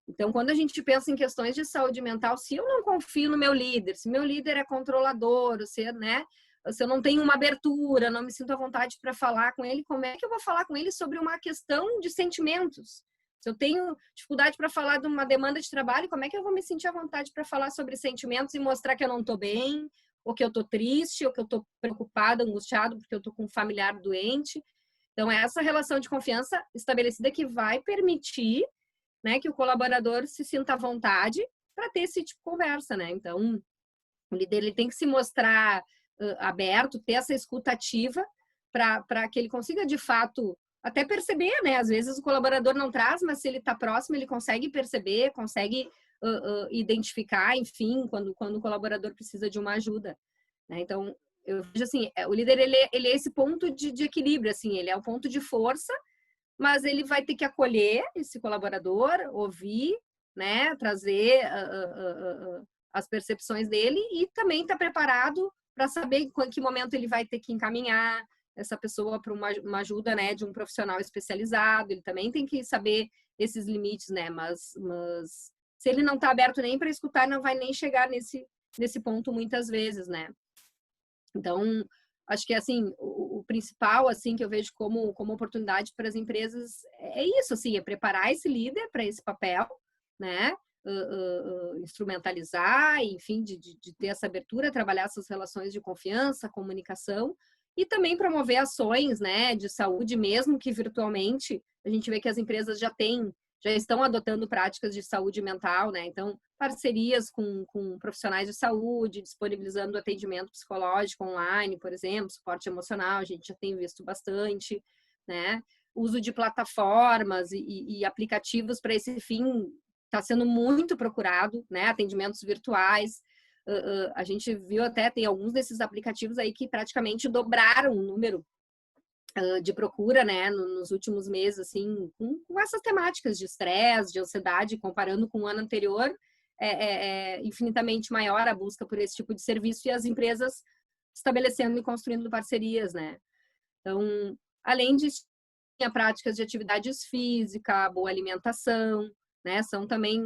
Então, quando a gente pensa em questões de saúde mental, se eu não confio no meu líder, se meu líder é controlador, se eu não tenho uma abertura, não me sinto à vontade para falar com ele, como é que eu vou falar com ele sobre uma questão de sentimentos? Se eu tenho dificuldade para falar de uma demanda de trabalho, como é que eu vou me sentir à vontade para falar sobre sentimentos e mostrar que eu não estou bem? ou que eu tô triste, ou que eu tô preocupada, angustiado porque eu tô com um familiar doente. Então, é essa relação de confiança estabelecida que vai permitir, né, que o colaborador se sinta à vontade para ter esse tipo de conversa, né? Então, o líder ele tem que se mostrar aberto, ter essa escuta ativa para que ele consiga, de fato, até perceber, né? Às vezes o colaborador não traz, mas se ele está próximo, ele consegue perceber, consegue identificar, enfim, quando o colaborador precisa de uma ajuda, né? Então, eu vejo assim, o líder, ele é esse ponto de equilíbrio, assim, ele é um ponto de força, mas ele vai ter que acolher esse colaborador, ouvir, né? Trazer as percepções dele e também estar preparado para saber em que momento ele vai ter que encaminhar essa pessoa para uma ajuda, né, de um profissional especializado. Ele também tem que saber esses limites, né, mas se ele não está aberto nem para escutar, não vai nem chegar nesse ponto muitas vezes, né. Então, acho que, assim, o principal, assim, que eu vejo como oportunidade para as empresas é isso, assim, é preparar esse líder para esse papel, né, instrumentalizar, enfim, de ter essa abertura, trabalhar essas relações de confiança, comunicação, e também promover ações, né, de saúde, mesmo que virtualmente. A gente vê que as empresas já estão adotando práticas de saúde mental, né? Então, parcerias com profissionais de saúde, disponibilizando atendimento psicológico online, por exemplo, suporte emocional, a gente já tem visto bastante, né? Uso de plataformas e aplicativos para esse fim está sendo muito procurado, né? Atendimentos virtuais. A gente viu até, tem alguns desses aplicativos aí que praticamente dobraram o número de procura, né, nos últimos meses, assim, com essas temáticas de estresse, de ansiedade, comparando com o ano anterior, é infinitamente maior a busca por esse tipo de serviço e as empresas estabelecendo e construindo parcerias, né. Então, além de práticas de atividades físicas, boa alimentação, né, são também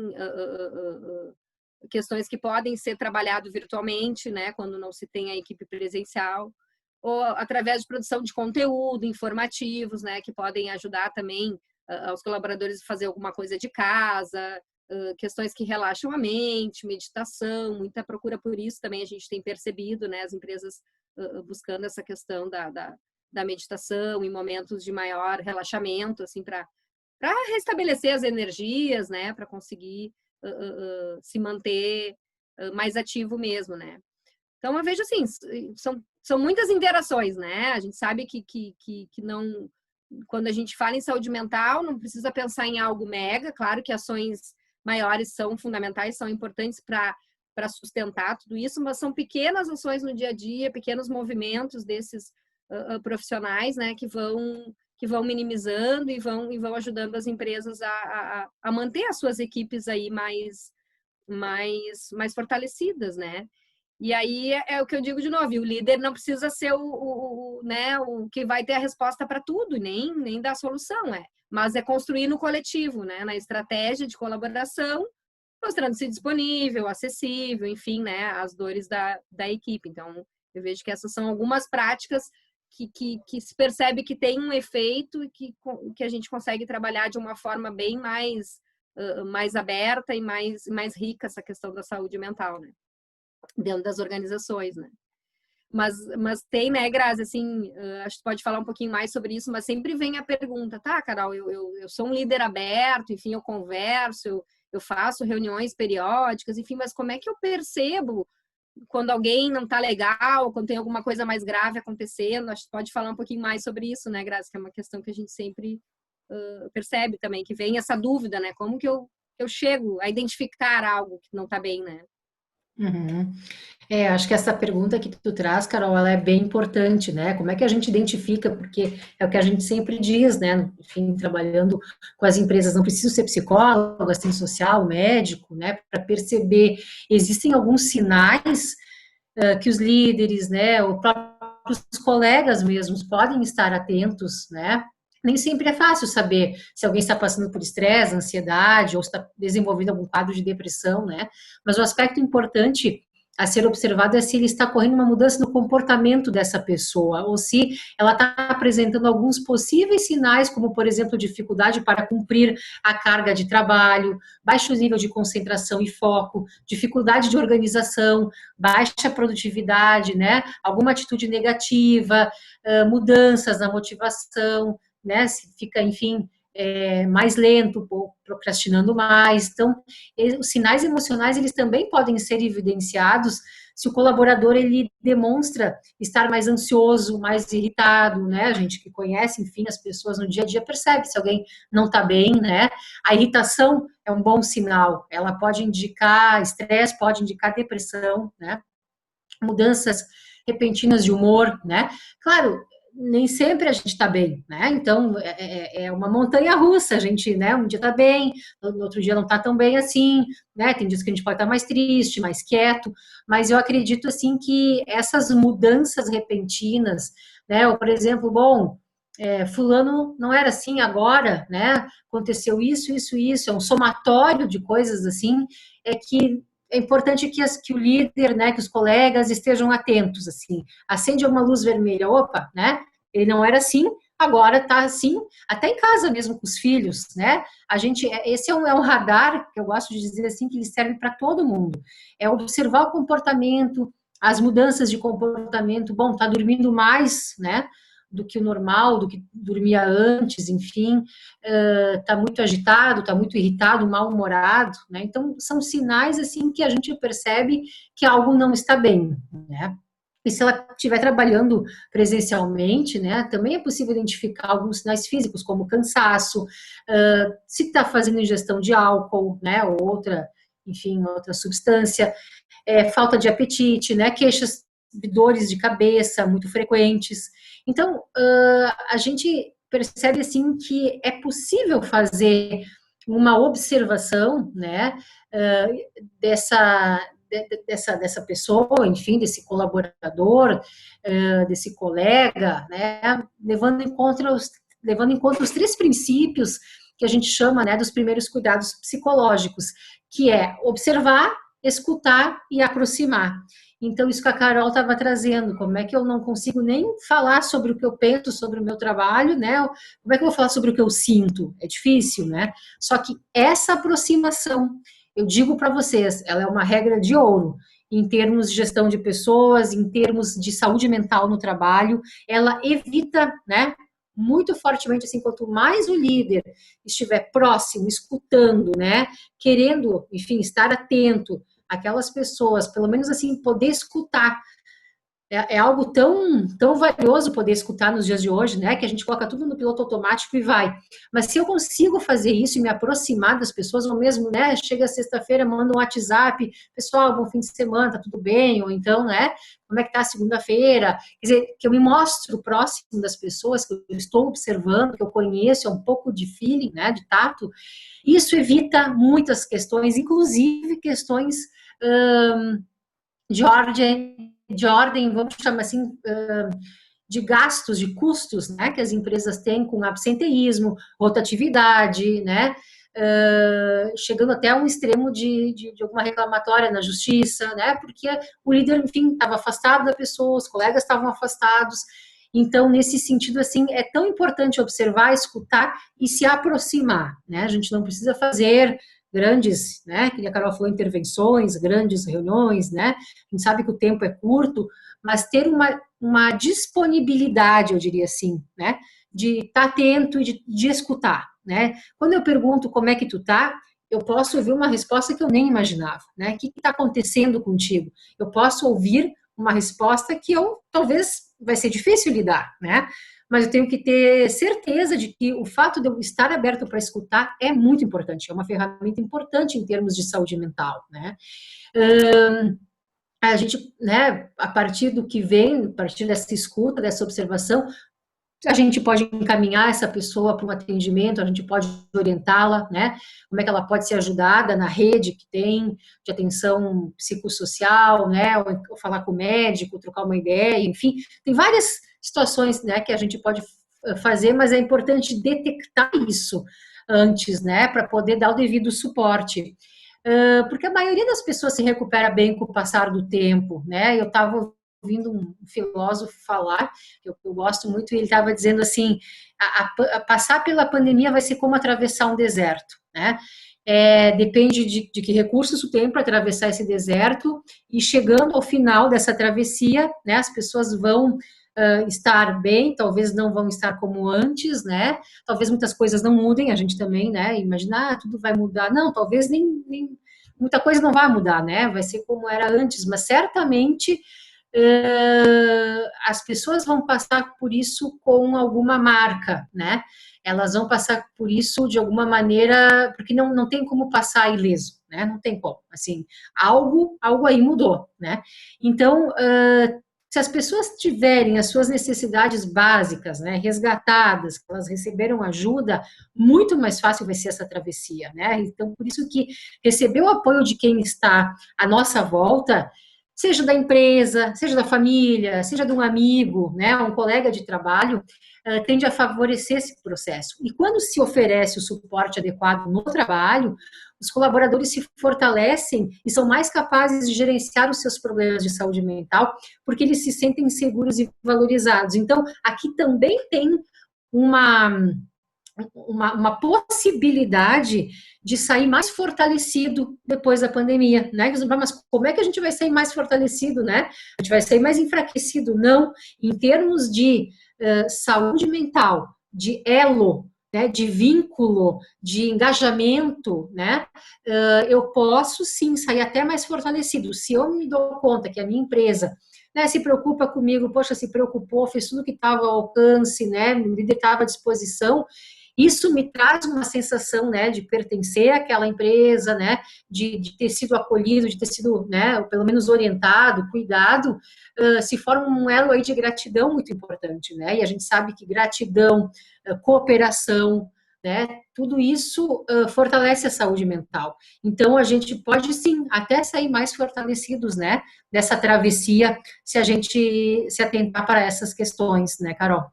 questões que podem ser trabalhadas virtualmente, né, quando não se tem a equipe presencial, ou através de produção de conteúdo, informativos, né, que podem ajudar também aos colaboradores a fazer alguma coisa de casa, questões que relaxam a mente, meditação, muita procura por isso também a gente tem percebido, né, as empresas buscando essa questão da meditação em momentos de maior relaxamento, assim, para restabelecer as energias, né, para conseguir se manter mais ativo mesmo, né. Então, eu vejo assim, são muitas interações, né? A gente sabe que não... Quando a gente fala em saúde mental, não precisa pensar em algo mega. Claro que ações maiores são fundamentais, são importantes para sustentar tudo isso, mas são pequenas ações no dia a dia, pequenos movimentos desses profissionais, né? Que vão minimizando e vão ajudando as empresas a manter as suas equipes aí mais fortalecidas, né? E aí é o que eu digo de novo, o líder não precisa ser né, o que vai ter a resposta para tudo, nem dar a solução, mas é construir no coletivo, né, na estratégia de colaboração, mostrando-se disponível, acessível, enfim, né, as dores da equipe. Então, eu vejo que essas são algumas práticas que se percebe que tem um efeito e que a gente consegue trabalhar de uma forma bem mais aberta e mais rica essa questão da saúde mental, né? Dentro das organizações, né? Mas tem, né, Grazi, assim, acho que pode falar um pouquinho mais sobre isso, mas sempre vem a pergunta, tá, Carol, eu sou um líder aberto, enfim, eu converso, eu faço reuniões periódicas, enfim, mas como é que eu percebo quando alguém não tá legal, quando tem alguma coisa mais grave acontecendo? Acho que pode falar um pouquinho mais sobre isso, né, Grazi, que é uma questão que a gente sempre percebe também, que vem essa dúvida, né, como que eu chego a identificar algo que não tá bem, né? Uhum. Acho que essa pergunta que tu traz, Carol, ela é bem importante, né? Como é que a gente identifica? Porque é o que a gente sempre diz, né? Enfim, trabalhando com as empresas, não preciso ser psicólogo, assistente social, médico, né? Para perceber, existem alguns sinais que os líderes, né? Os próprios colegas mesmos podem estar atentos, né? Nem sempre é fácil saber se alguém está passando por estresse, ansiedade, ou está desenvolvendo algum quadro de depressão, né? Mas o aspecto importante a ser observado é se ele está ocorrendo uma mudança no comportamento dessa pessoa, ou se ela está apresentando alguns possíveis sinais, como, por exemplo, dificuldade para cumprir a carga de trabalho, baixo nível de concentração e foco, dificuldade de organização, baixa produtividade, né? Alguma atitude negativa, mudanças na motivação, né? Se fica, enfim, mais lento, procrastinando mais. Então, os sinais emocionais, eles também podem ser evidenciados se o colaborador, ele demonstra estar mais ansioso, mais irritado, né? A gente que conhece, enfim, as pessoas no dia a dia percebe se alguém não está bem, né? A irritação é um bom sinal, ela pode indicar estresse, pode indicar depressão, né? Mudanças repentinas de humor, né? Claro, nem sempre a gente está bem, né? Então, é uma montanha russa, a gente, né? Um dia está bem, no outro dia não está tão bem assim, né? Tem dias que a gente pode estar mais triste, mais quieto, mas eu acredito, assim, que essas mudanças repentinas, né? Ou, por exemplo, bom, fulano não era assim agora, né? Aconteceu isso, é um somatório de coisas assim, é que é importante que o líder, né, que os colegas estejam atentos, assim, acende uma luz vermelha, opa, né, ele não era assim, agora tá assim, até em casa mesmo com os filhos, né, esse é um radar, que eu gosto de dizer assim, que ele serve para todo mundo, é observar o comportamento, as mudanças de comportamento, bom, tá dormindo mais, né, do que o normal, do que dormia antes, enfim, está muito agitado, está muito irritado, mal-humorado, né? Então, são sinais, assim, que a gente percebe que algo não está bem, né? E se ela estiver trabalhando presencialmente, né, também é possível identificar alguns sinais físicos, como cansaço, se está fazendo ingestão de álcool, né, ou outra substância, falta de apetite, né, queixas, dores de cabeça muito frequentes. Então, a gente percebe, assim, que é possível fazer uma observação, né, dessa pessoa, enfim, desse colaborador, desse colega, né, levando em conta os 3 princípios que a gente chama, né, dos primeiros cuidados psicológicos, que é observar, escutar e aproximar. Então, isso que a Carol estava trazendo, como é que eu não consigo nem falar sobre o que eu penso sobre o meu trabalho, né? Como é que eu vou falar sobre o que eu sinto? É difícil, né? Só que essa aproximação, eu digo para vocês, ela é uma regra de ouro, em termos de gestão de pessoas, em termos de saúde mental no trabalho, ela evita, né? Muito fortemente, assim, quanto mais o líder estiver próximo, escutando, né? Querendo, enfim, estar atento, aquelas pessoas, pelo menos assim, poder escutar. É algo tão valioso poder escutar nos dias de hoje, né? Que a gente coloca tudo no piloto automático e vai. Mas se eu consigo fazer isso e me aproximar das pessoas, ou mesmo, né? Chega sexta-feira, manda um WhatsApp, pessoal, bom fim de semana, tá tudo bem? Ou então, né? Como é que tá a segunda-feira? Quer dizer, que eu me mostro próximo das pessoas, que eu estou observando, que eu conheço, é um pouco de feeling, né? De tato. Isso evita muitas questões, inclusive questões de ordem, vamos chamar assim, de gastos, de custos, né, que as empresas têm com absenteísmo, rotatividade, né, chegando até um extremo de alguma reclamatória na justiça, né, porque o líder, enfim, estava afastado da pessoa, os colegas estavam afastados. Então, nesse sentido, assim, é tão importante observar, escutar e se aproximar, né, a gente não precisa fazer grandes, né, que a Carol falou, intervenções, grandes reuniões, né, a gente sabe que o tempo é curto, mas ter uma disponibilidade, eu diria assim, né, de estar atento e de escutar, né. Quando eu pergunto como é que tu tá, eu posso ouvir uma resposta que eu nem imaginava, né, o que está acontecendo contigo? Eu posso ouvir uma resposta que talvez vai ser difícil lidar, né, mas eu tenho que ter certeza de que o fato de eu estar aberto para escutar é muito importante, é uma ferramenta importante em termos de saúde mental, né. A gente, né, a partir do que vem, a partir dessa escuta, dessa observação, a gente pode encaminhar essa pessoa para um atendimento, a gente pode orientá-la, né, como é que ela pode ser ajudada na rede que tem de atenção psicossocial, né, ou falar com o médico, trocar uma ideia, enfim, tem várias situações, né, que a gente pode fazer, mas é importante detectar isso antes, né, para poder dar o devido suporte. porque a maioria das pessoas se recupera bem com o passar do tempo, né? Eu estava ouvindo um filósofo falar, que eu gosto muito, e ele estava dizendo assim, a passar pela pandemia vai ser como atravessar um deserto, né? Depende de que recursos tu tem para atravessar esse deserto, e chegando ao final dessa travessia, né, as pessoas vão estar bem, talvez não vão estar como antes, né? Talvez muitas coisas não mudem, a gente também, né? Imaginar, tudo vai mudar. Não, talvez nem muita coisa não vai mudar, né? Vai ser como era antes, mas certamente as pessoas vão passar por isso com alguma marca, né? Elas vão passar por isso de alguma maneira, porque não tem como passar ileso, né? Não tem como, assim, algo aí mudou, né? Então, se as pessoas tiverem as suas necessidades básicas, né, resgatadas, que elas receberam ajuda, muito mais fácil vai ser essa travessia, né? Então, por isso que receber o apoio de quem está à nossa volta, seja da empresa, seja da família, seja de um amigo, né, um colega de trabalho, tende a favorecer esse processo. E quando se oferece o suporte adequado no trabalho, os colaboradores se fortalecem e são mais capazes de gerenciar os seus problemas de saúde mental, porque eles se sentem seguros e valorizados. Então, aqui também tem uma possibilidade de sair mais fortalecido depois da pandemia, né? Mas como é que a gente vai sair mais fortalecido, né? A gente vai sair mais enfraquecido? Não. Em termos de saúde mental, de elo, né, de vínculo, de engajamento, né, eu posso sim sair até mais fortalecido. Se eu me dou conta que a minha empresa, né, se preocupa comigo, poxa, se preocupou, fez tudo que estava ao alcance, né, o líder estava à disposição, isso me traz uma sensação, né, de pertencer àquela empresa, né, de ter sido acolhido, de ter sido, né, pelo menos orientado, cuidado, se forma um elo aí de gratidão muito importante, né, e a gente sabe que gratidão, cooperação, né, tudo isso fortalece a saúde mental. Então, a gente pode, sim, até sair mais fortalecidos, né, dessa travessia, se a gente se atentar para essas questões, né, Carol?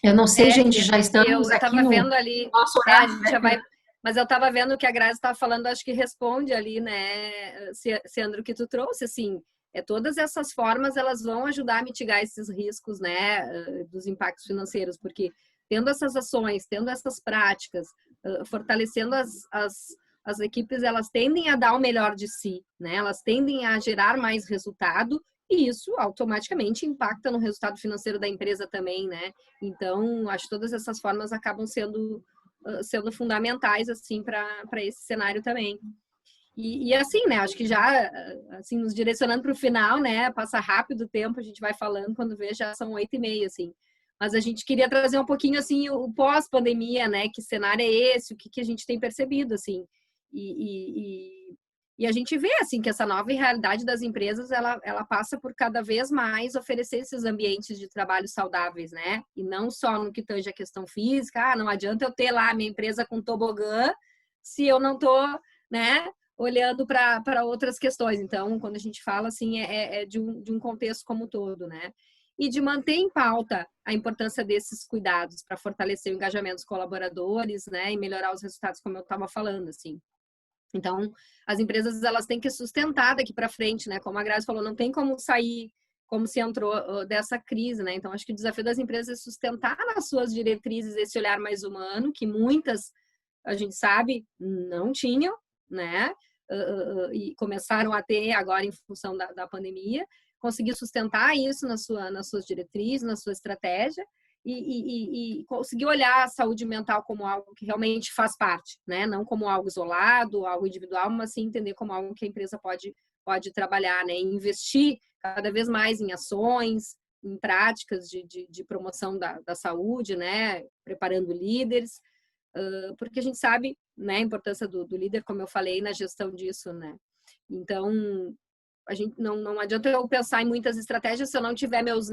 Eu não sei, gente, já estamos eu aqui tava no vendo ali, nosso horário, a gente já vai, mas eu estava vendo o que a Grazi estava falando, acho que responde ali, né, Sandro, que tu trouxe, assim, todas essas formas, elas vão ajudar a mitigar esses riscos, né, dos impactos financeiros, porque tendo essas ações, tendo essas práticas, fortalecendo as equipes, elas tendem a dar o melhor de si, né, elas tendem a gerar mais resultado, e isso automaticamente impacta no resultado financeiro da empresa também, né? Então, acho que todas essas formas acabam sendo fundamentais, assim, para esse cenário também. E assim, né? Acho que já, assim, nos direcionando para o final, né? Passa rápido o tempo, a gente vai falando, quando vê já são 8h30, assim. Mas a gente queria trazer um pouquinho, assim, o pós-pandemia, né? Que cenário é esse? O que a gente tem percebido, assim? E a gente vê, assim, que essa nova realidade das empresas, ela passa por cada vez mais oferecer esses ambientes de trabalho saudáveis, né? E não só no que tange a questão física, não adianta eu ter lá a minha empresa com tobogã se eu não tô, né, olhando para outras questões. Então, quando a gente fala, assim, de um contexto como um todo, né? E de manter em pauta a importância desses cuidados para fortalecer o engajamento dos colaboradores, né? E melhorar os resultados, como eu estava falando, assim. Então, as empresas, elas têm que sustentar daqui para frente, né? Como a Grazi falou, não tem como sair como se entrou dessa crise, né? Então, acho que o desafio das empresas é sustentar nas suas diretrizes esse olhar mais humano, que muitas, a gente sabe, não tinham, né? E começaram a ter agora em função da pandemia, conseguir sustentar isso nas suas diretrizes, na sua estratégia, e conseguir olhar a saúde mental como algo que realmente faz parte, né? Não como algo isolado, algo individual, mas sim entender como algo que a empresa pode trabalhar, né? E investir cada vez mais em ações, em práticas de promoção da saúde, né? Preparando líderes, porque a gente sabe, né, a importância do líder, como eu falei, na gestão disso, né? Então, a gente não adianta eu pensar em muitas estratégias se eu não tiver meus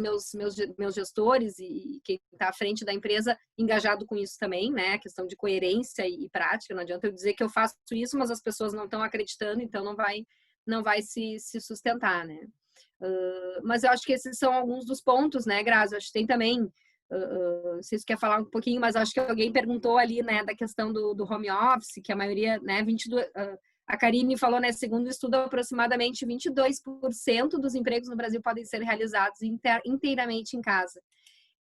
gestores e quem está à frente da empresa engajado com isso também, né? A questão de coerência e prática. Não adianta eu dizer que eu faço isso, mas as pessoas não estão acreditando, então não vai se sustentar, né? Mas eu acho que esses são alguns dos pontos, né, Grazi? Acho que tem também, não sei se você quer falar um pouquinho, mas acho que alguém perguntou ali, né, da questão do home office, que a maioria, né, A Karine falou, né, segundo o estudo, aproximadamente 22% dos empregos no Brasil podem ser realizados inteiramente em casa.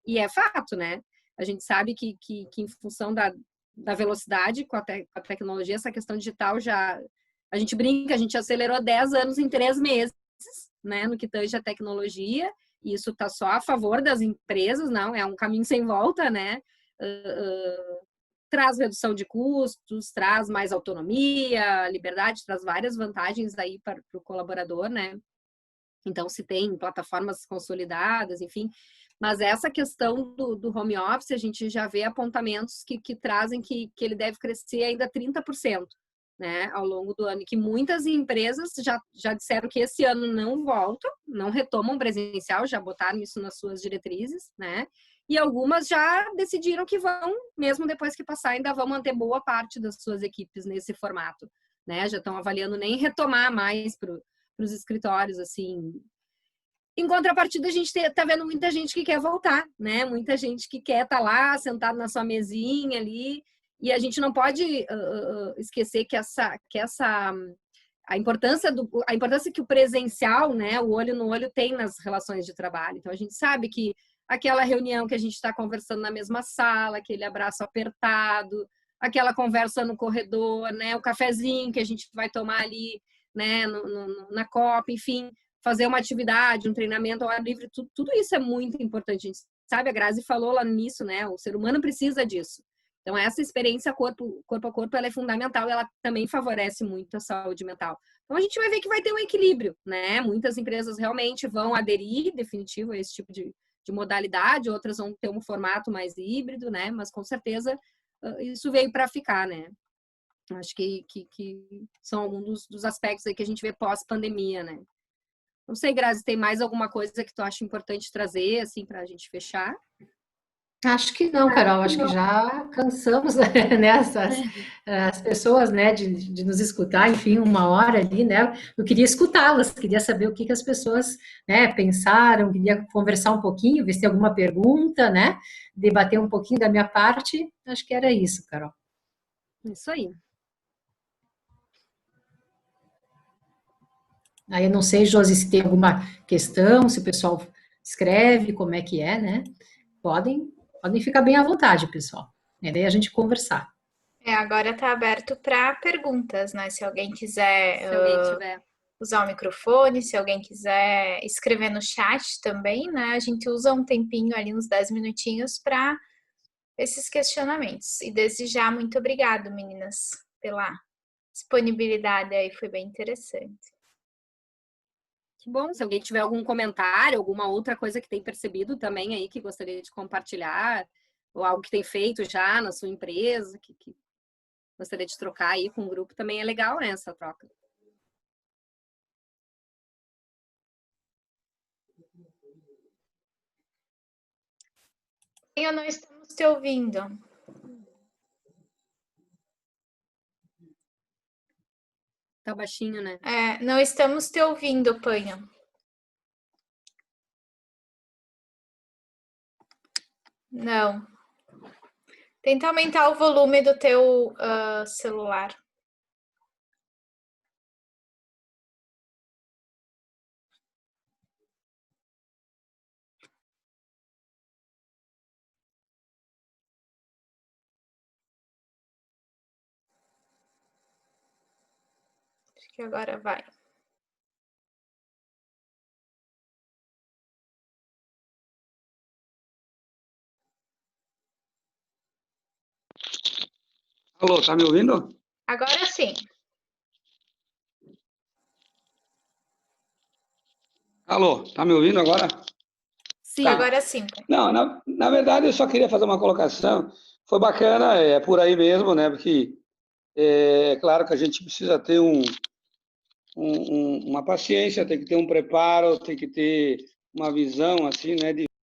E é fato, né? A gente sabe que em função da velocidade com a tecnologia, essa questão digital já... A gente brinca, a gente acelerou 10 anos em 3 meses, né, no que tange a tecnologia, e isso está só a favor das empresas, não, é um caminho sem volta, né? Traz redução de custos, traz mais autonomia, liberdade, traz várias vantagens aí para o colaborador, né? Então, se tem plataformas consolidadas, enfim. Mas essa questão do home office, a gente já vê apontamentos que trazem que ele deve crescer ainda 30%, né, ao longo do ano. E que muitas empresas já disseram que esse ano não voltam, não retomam presencial, já botaram isso nas suas diretrizes, né? E algumas já decidiram que vão, mesmo depois que passar, ainda vão manter boa parte das suas equipes nesse formato, né? Já estão avaliando nem retomar mais para os escritórios, assim. Em contrapartida, a gente está vendo muita gente que quer voltar, né? Muita gente que quer estar lá, sentado na sua mesinha ali, e a gente não pode esquecer que a importância que o presencial, né, o olho no olho tem nas relações de trabalho. Então, a gente sabe que aquela reunião que a gente está conversando na mesma sala, aquele abraço apertado, aquela conversa no corredor, né, o cafezinho que a gente vai tomar ali, né, na copa, enfim, fazer uma atividade, um treinamento ao ar livre, tudo isso é muito importante. A gente sabe, a Grazi falou lá nisso, né, o ser humano precisa disso. Então, essa experiência corpo a corpo, ela é fundamental, ela também favorece muito a saúde mental. Então, a gente vai ver que vai ter um equilíbrio, né? Muitas empresas realmente vão aderir, definitivo, a esse tipo de modalidade, outras vão ter um formato mais híbrido, né? Mas, com certeza, isso veio para ficar, né? Acho que são alguns dos aspectos aí que a gente vê pós-pandemia, né? Não sei, Grazi, tem mais alguma coisa que tu acha importante trazer, assim, para a gente fechar? Acho que não, Carol, acho que já cansamos, né, as pessoas, né, de nos escutar, enfim, 1 hora ali, né, eu queria escutá-las, queria saber o que as pessoas, né, pensaram, queria conversar um pouquinho, ver se tem alguma pergunta, né, debater um pouquinho da minha parte, acho que era isso, Carol. Isso aí. Aí eu não sei, Josi, se tem alguma questão, se o pessoal escreve, como é que é, né, podem ficar bem à vontade, pessoal. A ideia é a gente conversar. Agora está aberto para perguntas, né? Se alguém quiser tiver. Usar o microfone, se alguém quiser escrever no chat também, né? A gente usa um tempinho ali, uns 10 minutinhos, para esses questionamentos. E desde já, muito obrigado, meninas, pela disponibilidade aí, foi bem interessante. Que bom, se alguém tiver algum comentário, alguma outra coisa que tem percebido também aí, que gostaria de compartilhar, ou algo que tem feito já na sua empresa, que gostaria de trocar aí com o grupo, também é legal, né, essa troca. Eu não estamos te ouvindo. Tá baixinho, né? Não estamos te ouvindo, Panha. Não. Tenta aumentar o volume do teu celular. Acho que agora vai. Alô, tá me ouvindo? Agora sim. Alô, tá me ouvindo agora? Sim. Tá. Agora sim. Não, na verdade eu só queria fazer uma colocação. Foi bacana, é por aí mesmo, né? Porque é claro que a gente precisa ter uma paciência, tem que ter um preparo, tem que ter uma visão assim, né? De